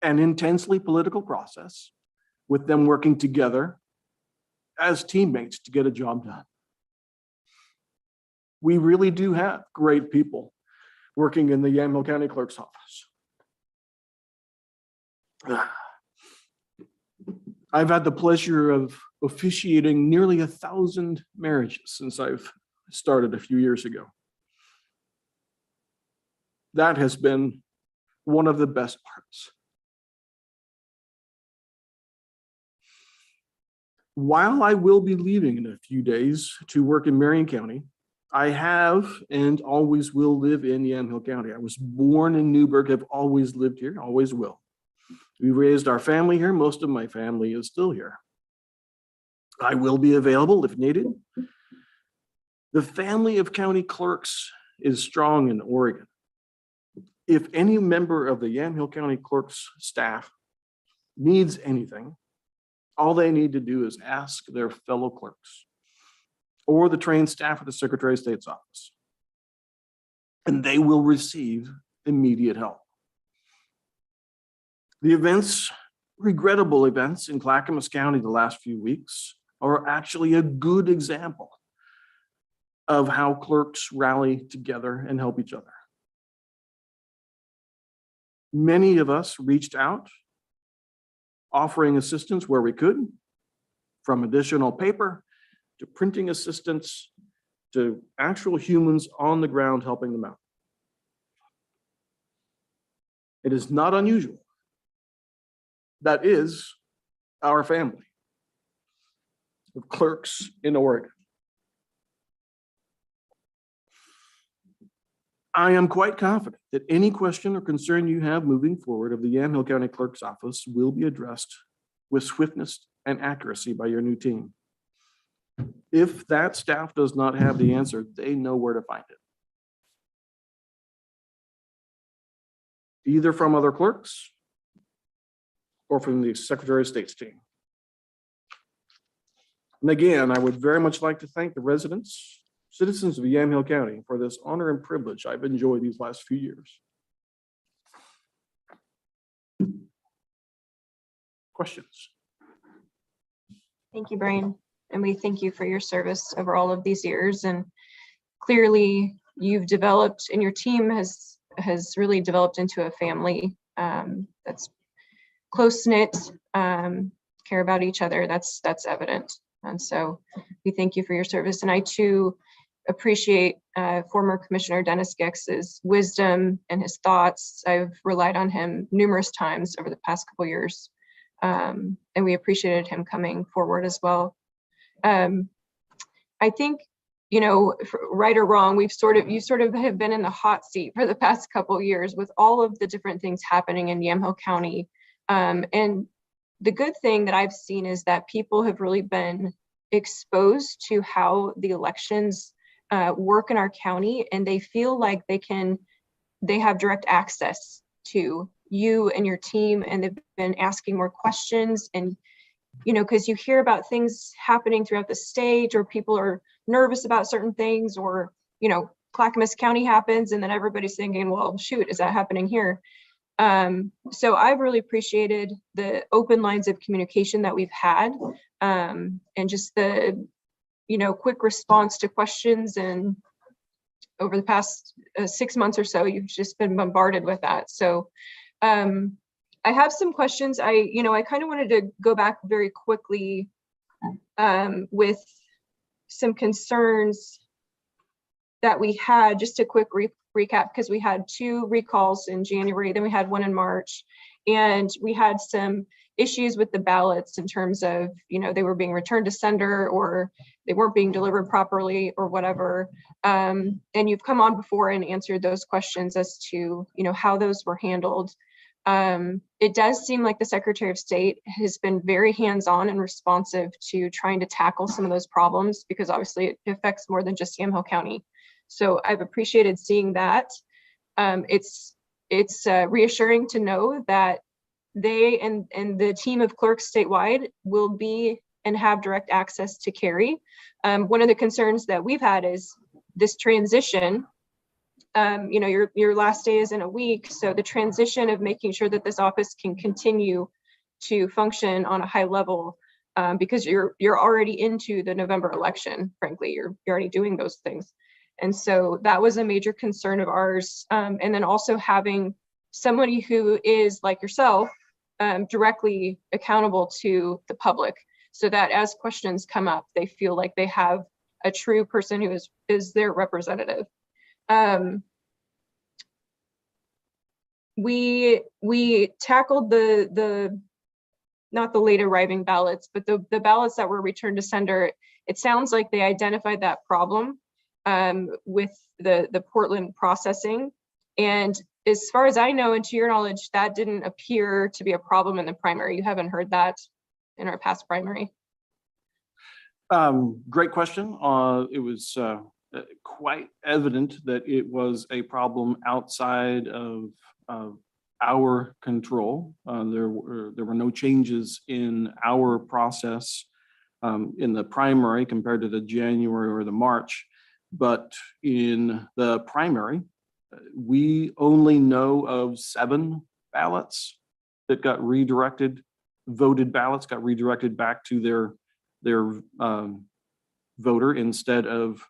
an intensely political process, with them working together as teammates to get a job done. We really do have great people working in the Yamhill County Clerk's office. I've had the pleasure of officiating nearly 1,000 marriages since I've started a few years ago. That has been one of the best parts. While I will be leaving in a few days to work in Marion County, I have and always will live in Yamhill County. I was born in Newburgh, have always lived here, always will. We raised our family here. Most of my family is still here. I will be available if needed. The family of county clerks is strong in Oregon. If any member of the Yamhill County Clerk's staff needs anything, all they need to do is ask their fellow clerks or the trained staff at the Secretary of State's office, and they will receive immediate help. The events, regrettable events in Clackamas County the last few weeks are actually a good example of how clerks rally together and help each other. Many of us reached out, offering assistance where we could, from additional paper to printing assistance to actual humans on the ground helping them out. It is not unusual. That is our family of clerks in Oregon. I am quite confident that any question or concern you have moving forward of the Yamhill County Clerk's office will be addressed with swiftness and accuracy by your new team. If that staff does not have the answer, they know where to find it. Either from other clerks or from the Secretary of State's team. And again, I would very much like to thank the residents, citizens of Yamhill County for this honor and privilege I've enjoyed these last few years. Questions? Thank you, Brian. And we thank you for your service over all of these years. And clearly you've developed and your team has really developed into a family that's close-knit, care about each other. That's evident. And so we thank you for your service. And I too appreciate former Commissioner Dennis Gex's wisdom and his thoughts. I've relied on him numerous times over the past couple years. And we appreciated him coming forward as well. I think, you know, right or wrong, you sort of have been in the hot seat for the past couple years with all of the different things happening in Yamhill County. And the good thing that I've seen is that people have really been exposed to how the elections work in our county, and they feel like they have direct access to you and your team, and they've been asking more questions. And you know, because you hear about things happening throughout the state, or people are nervous about certain things, or you know, Clackamas County happens and then everybody's thinking, well, shoot, is that happening here? So I've really appreciated the open lines of communication that we've had, and just the, you know, quick response to questions. And over the past 6 months or so, you've just been bombarded with that. So I have some questions. I kind of wanted to go back very quickly with some concerns that we had. Just a quick recap, because we had 2 recalls in January, then we had 1 in March, and we had some issues with the ballots in terms of, you know, they were being returned to sender, or they weren't being delivered properly, or whatever. And you've come on before and answered those questions as to, you know, how those were handled. It does seem like the Secretary of State has been very hands-on and responsive to trying to tackle some of those problems, because obviously it affects more than just Yamhill County. So I've appreciated seeing that. It's reassuring to know that they and the team of clerks statewide will be and have direct access to Carrie. One of the concerns that we've had is this transition. You know, your last day is in a week, so the transition of making sure that this office can continue to function on a high level, because you're already into the November election. Frankly, you're already doing those things. And so that was a major concern of ours. And then also having somebody who is like yourself, directly accountable to the public, so that as questions come up, they feel like they have a true person who is their representative. We tackled the not the late arriving ballots, but the ballots that were returned to sender. It sounds like they identified that problem with the Portland processing. And as far as I know, and to your knowledge, that didn't appear to be a problem in the primary. You haven't heard that in our past primary? Great question. It was quite evident that it was a problem outside of our control. There were no changes in our process in the primary compared to the January or the March, but in the primary, we only know of 7 ballots that got redirected. Voted ballots got redirected back to their voter instead of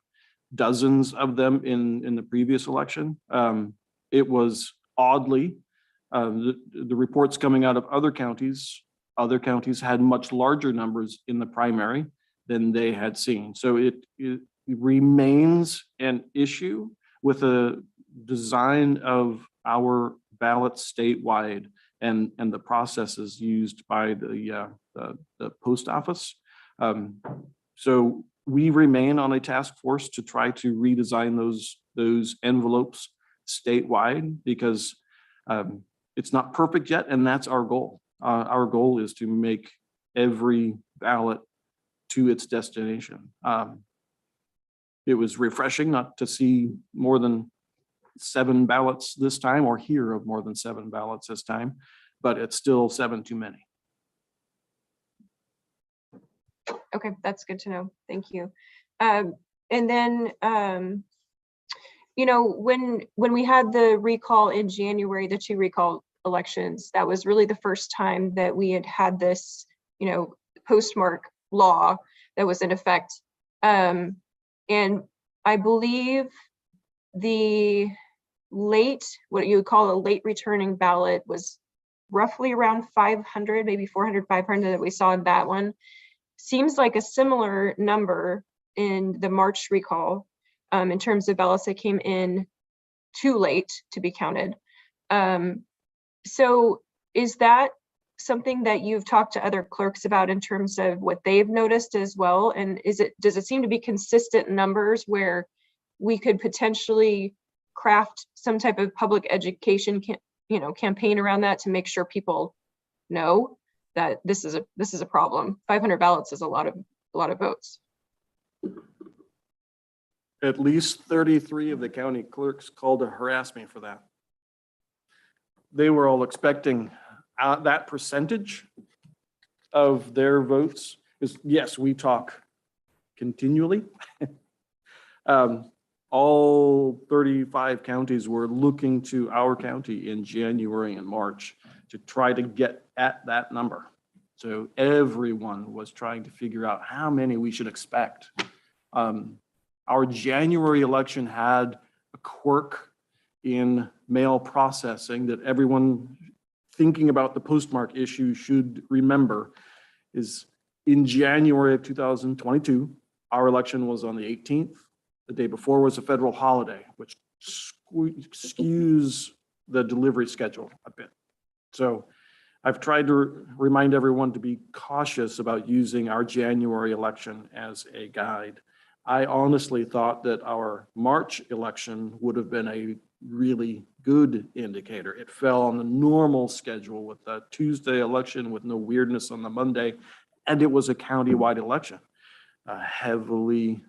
dozens of them in the previous election. It was oddly, the reports coming out of other counties had much larger numbers in the primary than they had seen. So it remains an issue with the design of our ballots statewide and the processes used by the post office. So we remain on a task force to try to redesign those envelopes statewide, because it's not perfect yet, and that's our goal. Our goal is to make every ballot to its destination. It was refreshing not to see more than 7 ballots this time, or hear of more than 7 ballots this time, but it's still 7 too many. Okay, that's good to know. Thank you. And then, you know, when we had the recall in January, the 2 recall elections, that was really the first time that we had this, you know, postmark law that was in effect. And I believe the what you would call a late returning ballot was roughly around 500, maybe 400, 500 that we saw in that one. Seems like a similar number in the March recall in terms of ballots that came in too late to be counted. So is that something that you've talked to other clerks about in terms of what they've noticed as well? And does it seem to be consistent numbers where we could potentially craft some type of public education campaign around that to make sure people know that this is a problem? 500 ballots is a lot of votes. At least 33 of the county clerks called to harass me for that. They were all expecting that percentage of their votes. Because yes, we talk continually. All 35 counties were looking to our county in January and March to try to get at that number. So everyone was trying to figure out how many we should expect. Our January election had a quirk in mail processing that everyone thinking about the postmark issue should remember. Is in January of 2022, our election was on the 18th. The day before was a federal holiday, which skews the delivery schedule a bit. So I've tried to remind everyone to be cautious about using our January election as a guide. I honestly thought that our March election would have been a really good indicator. It fell on the normal schedule with a Tuesday election with no weirdness on the Monday, and it was a countywide election, a heavily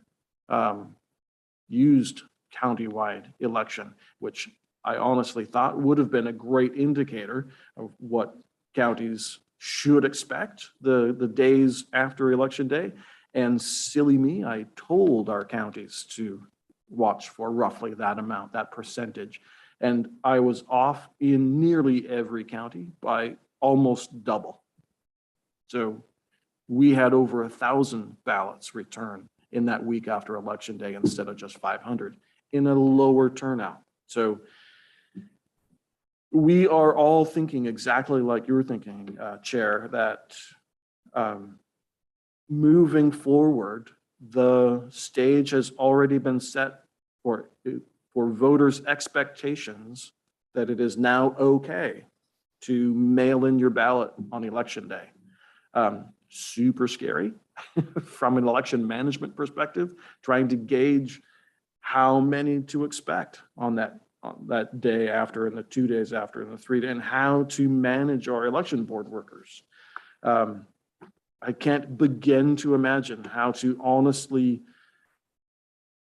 used countywide election, which I honestly thought would have been a great indicator of what counties should expect the days after election day. And silly me, I told our counties to watch for roughly that amount, that percentage. And I was off in nearly every county by almost double. So we had over 1,000 ballots returned in that week after election day instead of just 500 in a lower turnout. So we are all thinking exactly like you're thinking, Chair, that moving forward, the stage has already been set for voters' expectations that it is now okay to mail in your ballot on election day. Super scary from an election management perspective, trying to gauge how many to expect on that day after and the 2 days after and the 3 days, and how to manage our election board workers. I can't begin to imagine how to honestly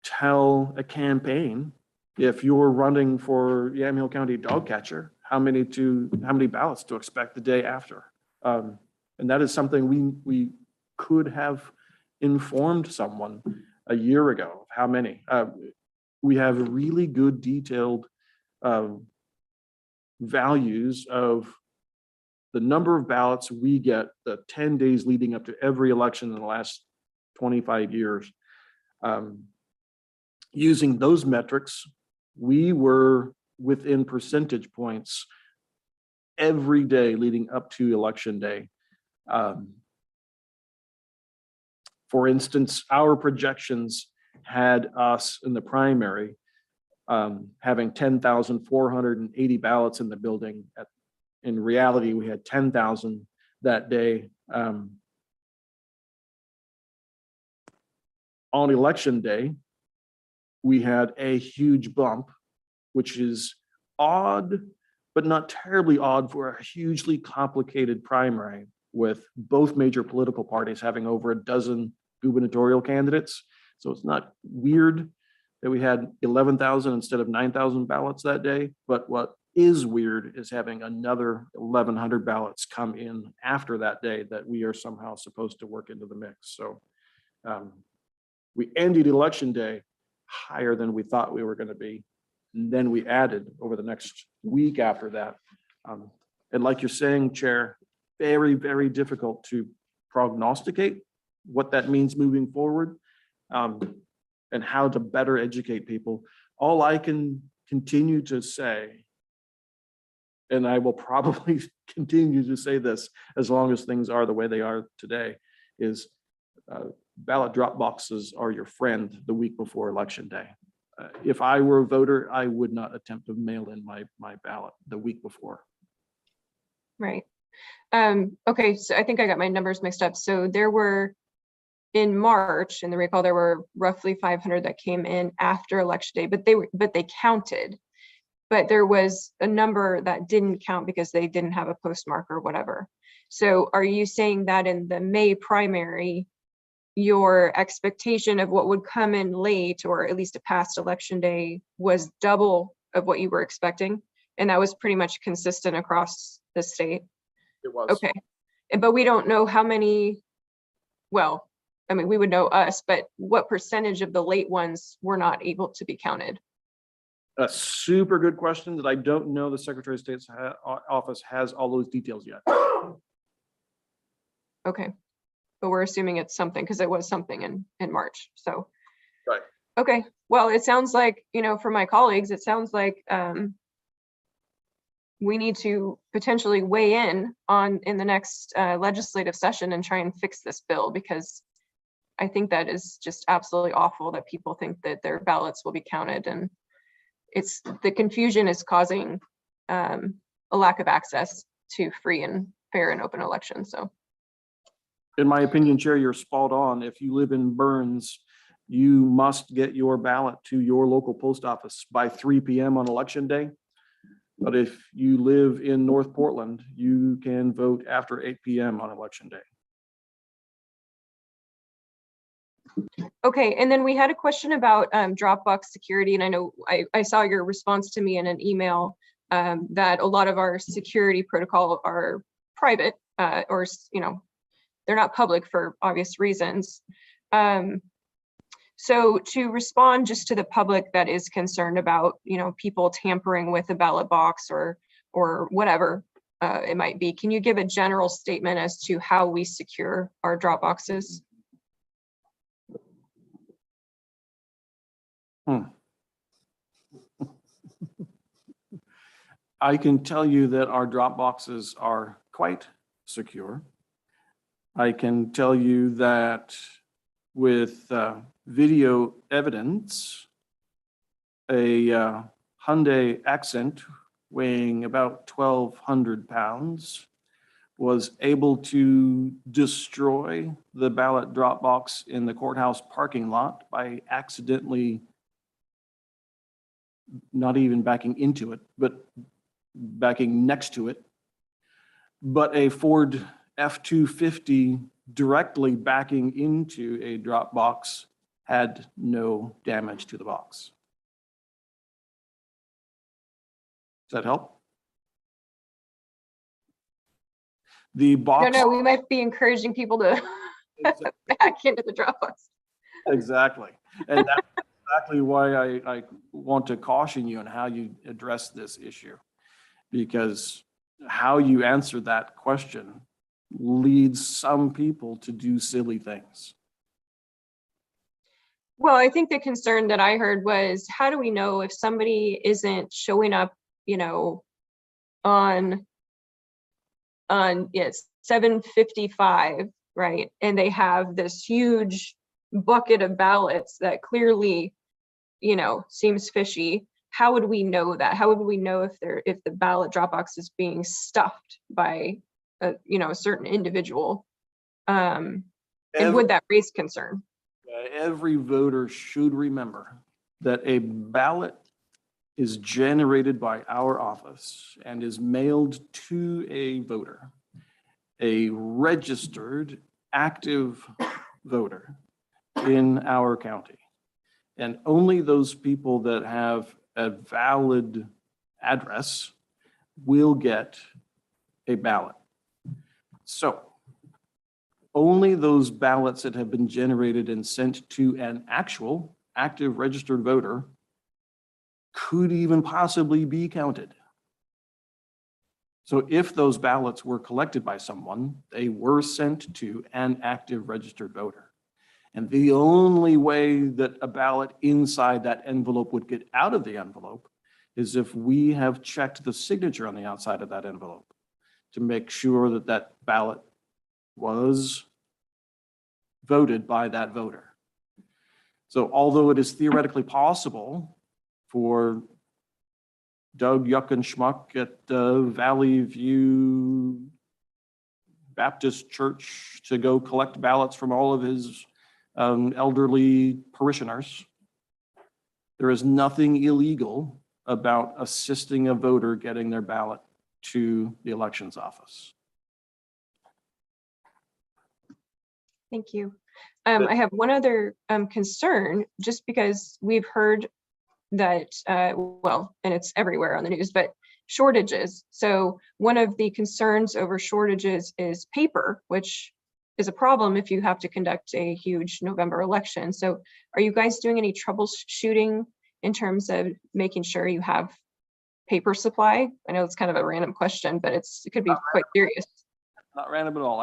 tell a campaign, if you're running for Yamhill County dog catcher, how many ballots to expect the day after. And that is something we could have informed someone a year ago of how many. We have really good detailed values of the number of ballots we get the 10 days leading up to every election in the last 25 years. Using those metrics, we were within percentage points every day leading up to election day. For instance, our projections had us in the primary having 10,480 ballots in the building. In reality, we had 10,000 that day. On election day, we had a huge bump, which is odd, but not terribly odd for a hugely complicated primary with both major political parties having over a dozen gubernatorial candidates. So it's not weird that we had 11,000 instead of 9,000 ballots that day. But what is weird is having another 1,100 ballots come in after that day that we are somehow supposed to work into the mix. So we ended election day higher than we thought we were going to be. And then we added over the next week after that. And like you're saying, Chair, very, very difficult to prognosticate what that means moving forward. and how to better educate people. All I can continue to say, and I will probably continue to say this as long as things are the way they are today, is ballot drop boxes are your friend the week before Election Day. If I were a voter, I would not attempt to mail in my ballot the week before. Right. Okay, so I think I got my numbers mixed up. So there were, in March, in the recall, there were roughly 500 that came in after Election Day, but they counted. But there was a number that didn't count because they didn't have a postmark or whatever. So are you saying that in the May primary, your expectation of what would come in late, or at least a past Election Day, was double of what you were expecting? And that was pretty much consistent across the state? It was. Okay, but we don't know how many, well, I mean, we would know us, but what percentage of the late ones were not able to be counted? A super good question that I don't know the Secretary of State's office has all those details yet. Okay, but we're assuming it's something because it was something in March, so. Right. Okay, well, it sounds like, you know, for my colleagues, it sounds like we need to potentially weigh in the next legislative session and try and fix this bill, because I think that is just absolutely awful that people think that their ballots will be counted, and it's, the confusion is causing a lack of access to free and fair and open elections. So In my opinion, Chair, you're spot on. If you live in Burns, you must get your ballot to your local post office by 3 p.m. on Election Day. But if you live in North Portland, you can vote after 8 p.m. on Election Day. okay, and then we had a question about Dropbox security, and I know I saw your response to me in an email that a lot of our security protocol are private, or, you know, they're not public for obvious reasons. So to respond just to the public that is concerned about, you know, people tampering with a ballot box or whatever it might be, can you give a general statement as to how we secure our drop boxes? I can tell you that our drop boxes are quite secure. I can tell you that with video evidence, a Hyundai Accent weighing about 1,200 pounds was able to destroy the ballot drop box in the courthouse parking lot by accidentally not even backing into it, but backing next to it. But a Ford F-250 directly backing into a drop box had no damage to the box. Does that help? The box. No, we might be encouraging people to back into the drop box. Exactly. And that's exactly why I want to caution you on how you address this issue, because how you answer that question leads some people to do silly things. Well, I think the concern that I heard was, how do we know if somebody isn't showing up, you know, on 7:55, right? And they have this huge bucket of ballots that clearly, you know, seems fishy. How would we know that? How would we know if the ballot drop box is being stuffed by a, you know, a certain individual? And would that raise concern? Every voter should remember that a ballot is generated by our office and is mailed to a voter, a registered active voter in our county. And only those people that have a valid address will get a ballot. So only those ballots that have been generated and sent to an actual active registered voter could even possibly be counted. So if those ballots were collected by someone, they were sent to an active registered voter. And the only way that a ballot inside that envelope would get out of the envelope is if we have checked the signature on the outside of that envelope to make sure that that ballot was voted by that voter. So although it is theoretically possible for Doug Yuck and Schmuck at Valley View Baptist Church to go collect ballots from all of his elderly parishioners, there is nothing illegal about assisting a voter getting their ballot to the elections office. Thank you. I have one other concern, just because we've heard that, well, and it's everywhere on the news, but shortages. So one of the concerns over shortages is paper, which is a problem if you have to conduct a huge November election. So are you guys doing any troubleshooting in terms of making sure you have paper supply? I know it's kind of a random question, but it could be quite serious. Not random at all.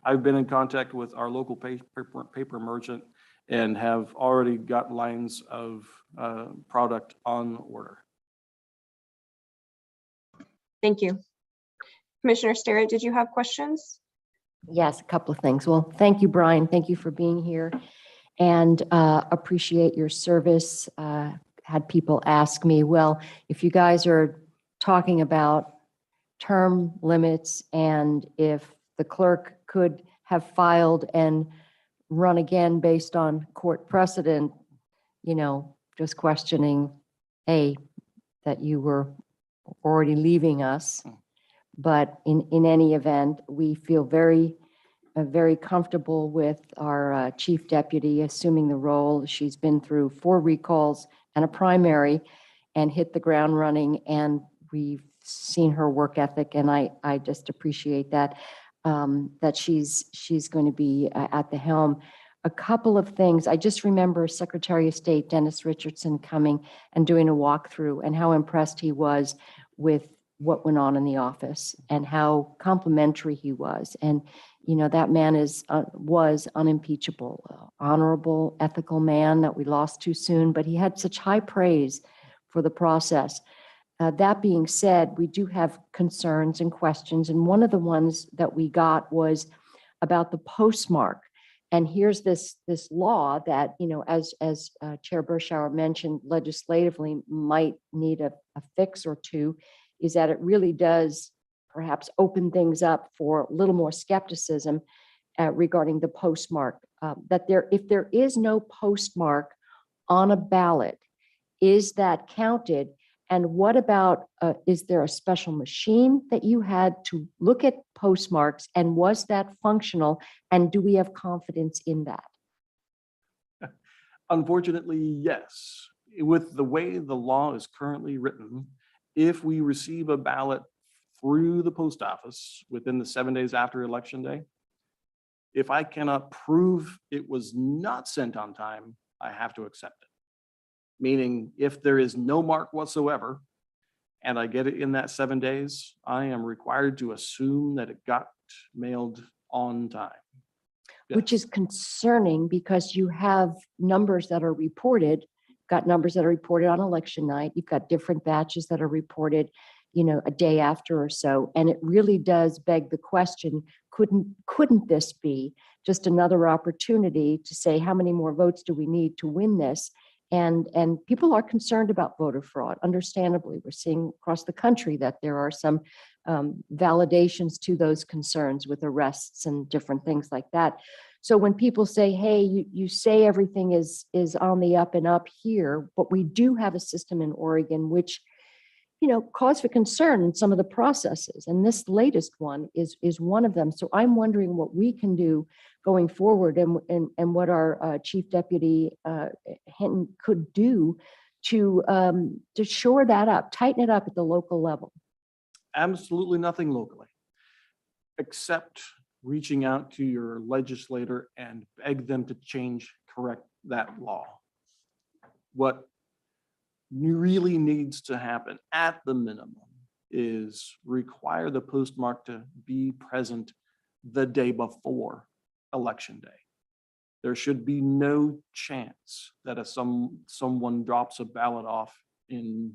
I've been in contact with our local paper merchant and have already got lines of product on order. Thank you. Commissioner Sterrett, did you have questions? Yes, a couple of things. Well, thank you, Brian. Thank you for being here and appreciate your service. Had people ask me, well, if you guys are talking about term limits and if the clerk could have filed and run again based on court precedent, you know, just questioning, A, that you were already leaving us. But in any event, we feel very comfortable with our chief deputy assuming the role. She's been through 4 recalls and a primary and hit the ground running, and we've seen her work ethic, and I just appreciate that, that she's going to be at the helm. A couple of things. I just remember Secretary of State Dennis Richardson coming and doing a walkthrough and how impressed he was with what went on in the office and how complimentary he was. And, you know, that man was unimpeachable, honorable, ethical man that we lost too soon, but he had such high praise for the process. That being said, we do have concerns and questions. And one of the ones that we got was about the postmark. And here's this law that, you know, as Chair Bershauer mentioned, legislatively might need a fix or two, is that it really does perhaps open things up for a little more skepticism regarding the postmark. That if there is no postmark on a ballot, is that counted? And what about, is there a special machine that you had to look at postmarks, and was that functional? And do we have confidence in that? Unfortunately, yes. With the way the law is currently written, if we receive a ballot through the post office within the 7 days after Election Day, if I cannot prove it was not sent on time, I have to accept it. Meaning, if there is no mark whatsoever and I get it in that 7 days, I am required to assume that it got mailed on time. Which is concerning because you have numbers that are reported, got numbers that are reported on election night. You've got different batches that are reported, you know, a day after or so. And it really does beg the question, couldn't this be just another opportunity to say, how many more votes do we need to win this? And people are concerned about voter fraud. Understandably, we're seeing across the country that there are some validations to those concerns with arrests and different things like that. So when people say, hey, you say everything is on the up and up here, but we do have a system in Oregon which, you know, cause for concern in some of the processes. And this latest one is one of them. So I'm wondering what we can do going forward and what our chief deputy Hinton could do to shore that up, tighten it up at the local level. Absolutely nothing locally, except reaching out to your legislator and beg them to correct that law. What really needs to happen at the minimum is require the postmark to be present the day before Election Day. There should be no chance that if someone drops a ballot off in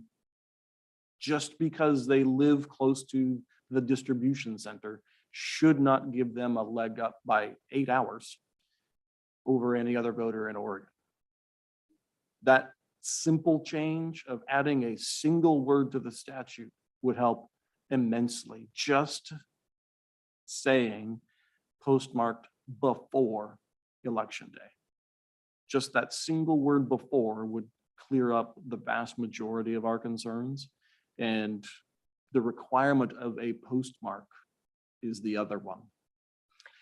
just because they live close to the distribution center should not give them a leg up by 8 hours over any other voter in Oregon. That simple change of adding a single word to the statute would help immensely. Just saying postmarked before election day. Just that single word before would clear up the vast majority of our concerns. And the requirement of a postmark is the other one.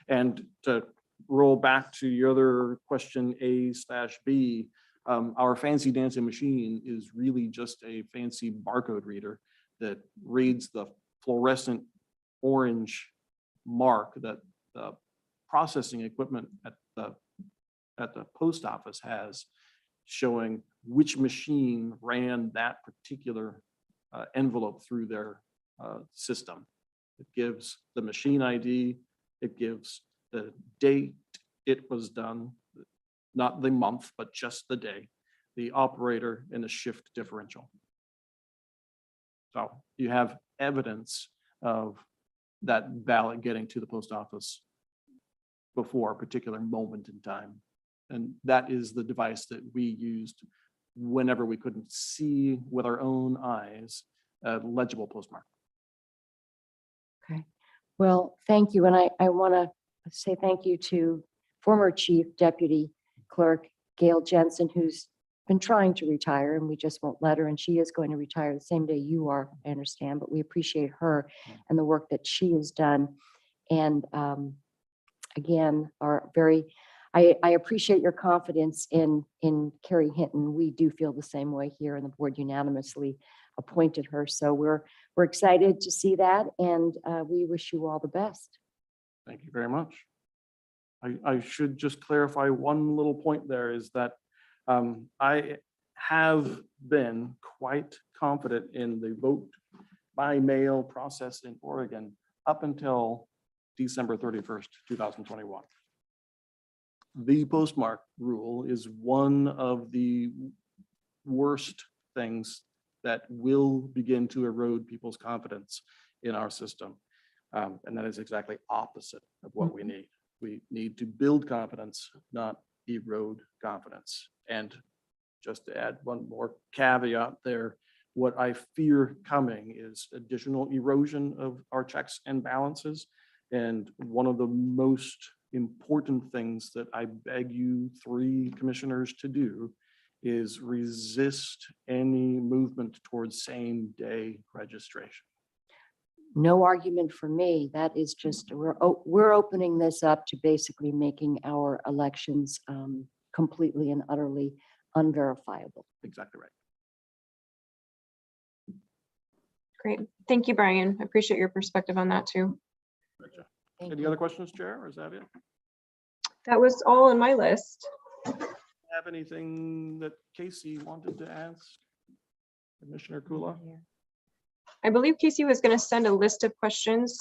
And to roll back to your other question, A/B, our fancy dancing machine is really just a fancy barcode reader that reads the fluorescent orange mark that the processing equipment at the post office has, showing which machine ran that particular envelope through their system. It gives the machine ID, it gives the date it was done, not the month, but just the day, the operator, and the shift differential. So you have evidence of that ballot getting to the post office before a particular moment in time. And that is the device that we used whenever we couldn't see with our own eyes a legible postmark. Okay, well, thank you. And I want to say thank you to former Chief Deputy Clerk Gail Jensen, who's been trying to retire and we just won't let her. And she is going to retire the same day you are, I understand, but we appreciate her and the work that she has done. And again, I appreciate your confidence in Carrie Hinton. We do feel the same way here, and the board unanimously appointed her. So we're excited to see that, and we wish you all the best. Thank you very much. I should just clarify one little point there, is that I have been quite confident in the vote by mail process in Oregon up until December 31st, 2021. The postmark rule is one of the worst things that will begin to erode people's confidence in our system. And that is exactly opposite of what we need. We need to build confidence, not erode confidence. And just to add one more caveat there, what I fear coming is additional erosion of our checks and balances. And one of the most important things that I beg you 3 commissioners to do is resist any movement towards same day registration. No argument for me. That is just, we're opening this up to basically making our elections completely and utterly unverifiable. Exactly right. Great. Thank you, Brian. I appreciate your perspective on that too. Gotcha. Thank Any you. other questions, Chair, or is that it? That was all on my list. Have anything that Casey wanted to ask Commissioner Kula? I believe Casey was going to send a list of questions.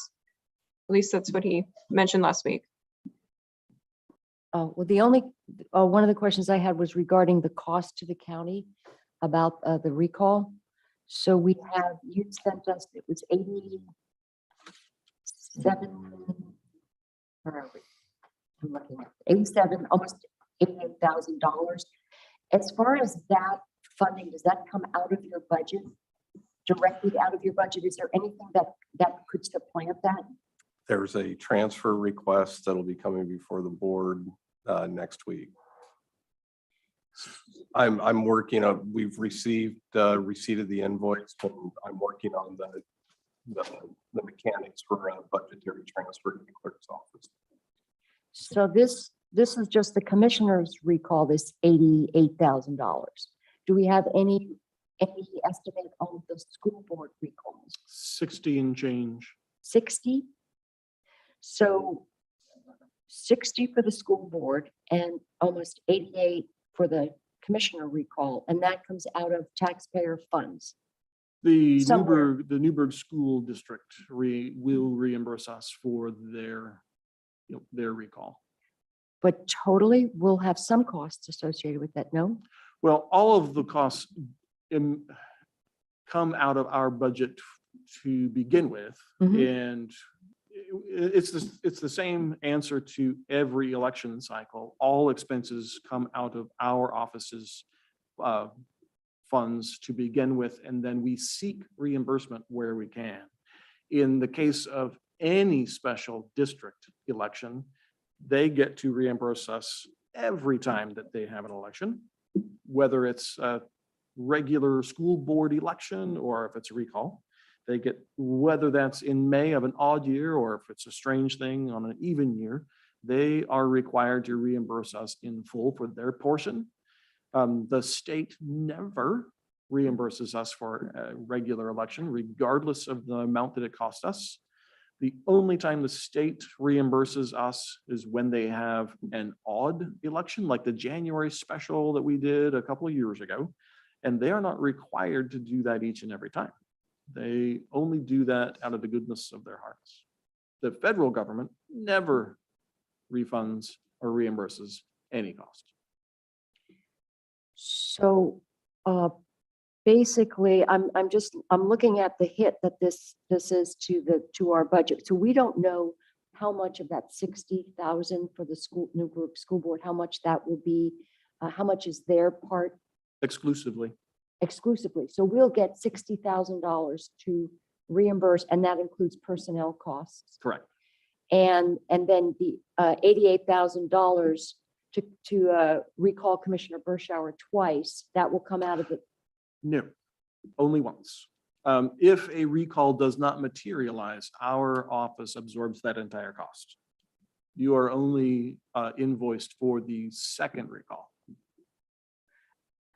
At least that's what he mentioned last week. Oh, well, the only, one of the questions I had was regarding the cost to the county about the recall. So we have, you sent us, it was 87, where are we? I'm looking at 87, almost $88,000. As far as that funding, does that come out of your budget? Directly out of your budget? Is there anything that could supplant that? There's a transfer request that'll be coming before the board next week. I'm working on, we've received receipt of the invoice, but I'm working on the mechanics for a budgetary transfer to the clerk's office. So this is just the commissioner's recall, this $88,000. Do we have any estimate on the school board recalls? 60 and change. 60? So 60 for the school board and almost 88 for the commissioner recall, and that comes out of taxpayer funds. The Somewhere. Newburgh School District will reimburse us for their recall. but totally we'll have some costs associated with that, no? Well, all of the costs come out of our budget to begin with. Mhm. And it's the same answer to every election cycle. All expenses come out of our office's funds to begin with, and then we seek reimbursement where we can. In the case of any special district election, they get to reimburse us every time that they have an election, whether it's a regular school board election or if it's a recall. They get, whether that's in May of an odd year or if it's a strange thing on an even year, they are required to reimburse us in full for their portion. The state never reimburses us for a regular election, regardless of the amount that it cost us. The only time the state reimburses us is when they have an odd election, like the January special that we did a couple of years ago. And they are not required to do that each and every time. They only do that out of the goodness of their hearts. The federal government never refunds or reimburses any cost. So basically, I'm looking at the hit that this is to our budget. So we don't know how much of that 60,000 for the new group school board, how much that will be, how much is their part Exclusively. So we'll get $60,000 to reimburse, and that includes personnel costs. Correct. And then the $88,000 to recall Commissioner Bershauer twice, that will come out of it. No, only once. If a recall does not materialize, our office absorbs that entire cost. You are only invoiced for the second recall.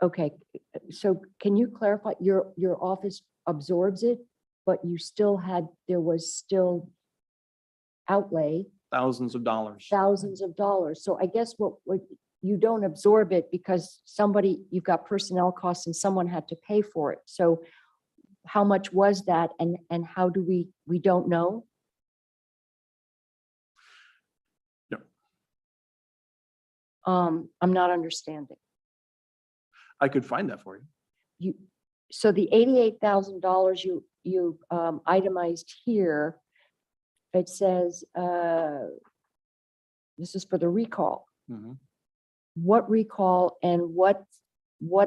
Okay, so can you clarify, your office absorbs it, but there was still outlay, Thousands of dollars. thousands of dollars. So I guess what you don't absorb it because you've got personnel costs and someone had to pay for it. So how much was that and how do we don't know? No. I'm not understanding. I could find that for you. So the $88,000 you itemized here, it says, this is for the recall. Mhm. What recall and what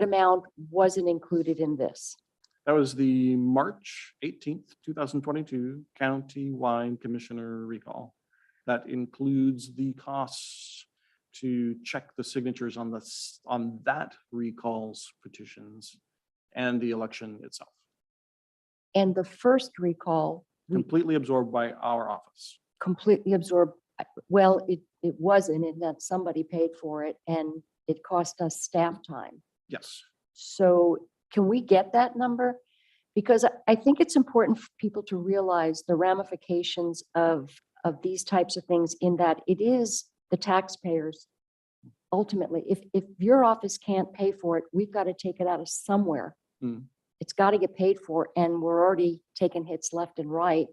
amount wasn't included in this? That was the March 18th, 2022 county-wide commissioner recall. That includes the costs to check the signatures on that recall's petitions and the election itself. And the first recall, we Completely absorbed by our office. completely absorbed. Well, it wasn't in that somebody paid for it and it cost us staff time. Yes. So can we get that number? Because I think it's important for people to realize the ramifications of these types of things, in that it is the taxpayers. Ultimately, if your office can't pay for it, we've got to take it out of somewhere. Mm. It's got to get paid for, and we're already taking hits left and right.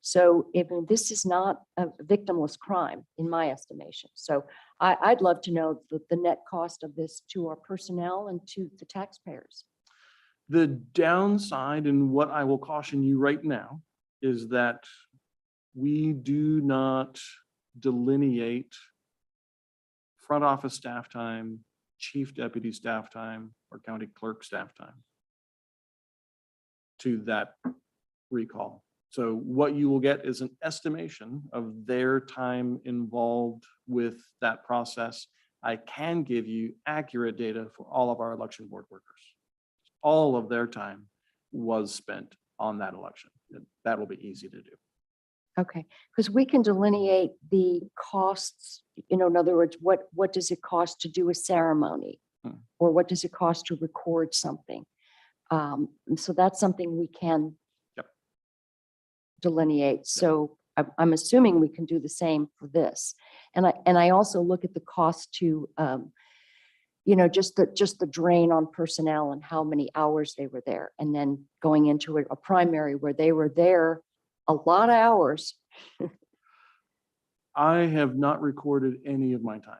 So this is not a victimless crime, in my estimation. So I'd love to know the net cost of this to our personnel and to the taxpayers. The downside, and what I will caution you right now, is that we do not delineate front office staff time, chief deputy staff time, or county clerk staff time to that recall. So what you will get is an estimation of their time involved with that process. I can give you accurate data for all of our election board workers. All of their time was spent on that election. That will be easy to do. Okay, because we can delineate the costs, in other words, what does it cost to do a ceremony? Or what does it cost to record something? So that's something we can delineate. So I'm assuming we can do the same for this. And I also look at the cost to, just the drain on personnel and how many hours they were there. And then going into a primary where they were there a lot of hours. I have not recorded any of my time.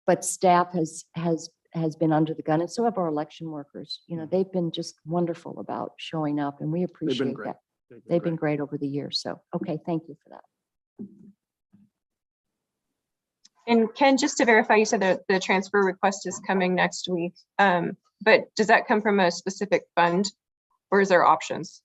but staff has been under the gun, and so have our election workers. You know, they've been just wonderful about showing up, and we appreciate great. that. They've been great over the years. So, okay, thank you for that. And Ken, just to verify, you said that the transfer request is coming next week. But does that come from a specific fund or is there options?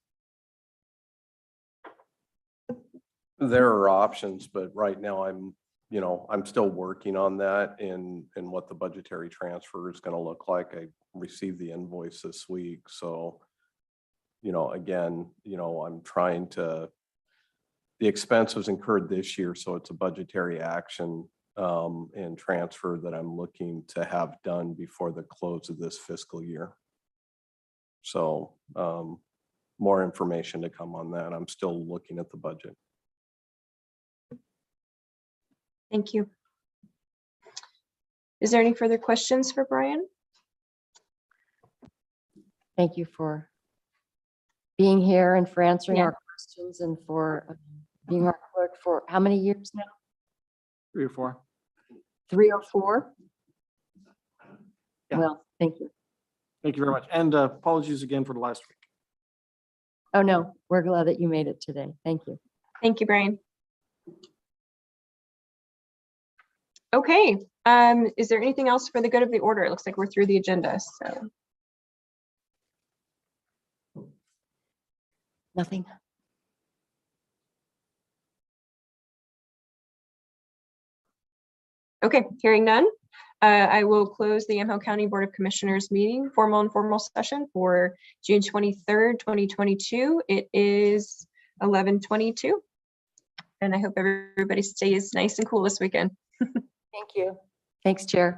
There are options, but right now I'm still working on that and what the budgetary transfer is going to look like. I received the invoice this week. So, again, I'm trying to, the expense was incurred this year. So it's a budgetary action and transfer that I'm looking to have done before the close of this fiscal year. So more information to come on that. I'm still looking at the budget. Thank you. Is there any further questions for Brian? Thank you for being here and for answering Yeah. our questions and for being our clerk for how many years now? 3 or 4. 3 or 4? Yeah. Well, thank you. Thank you very much. And apologies again for the last week. Oh, no, we're glad that you made it today. Thank you. Thank you, Brian. Okay, is there anything else for the good of the order? It looks like we're through the agenda, so. Nothing. Okay, hearing none, I will close the Yamhill County Board of Commissioners meeting, formal and informal session for June 23rd, 2022. It is 11:22. And I hope everybody stays nice and cool this weekend. Thank you. Thanks, Chair.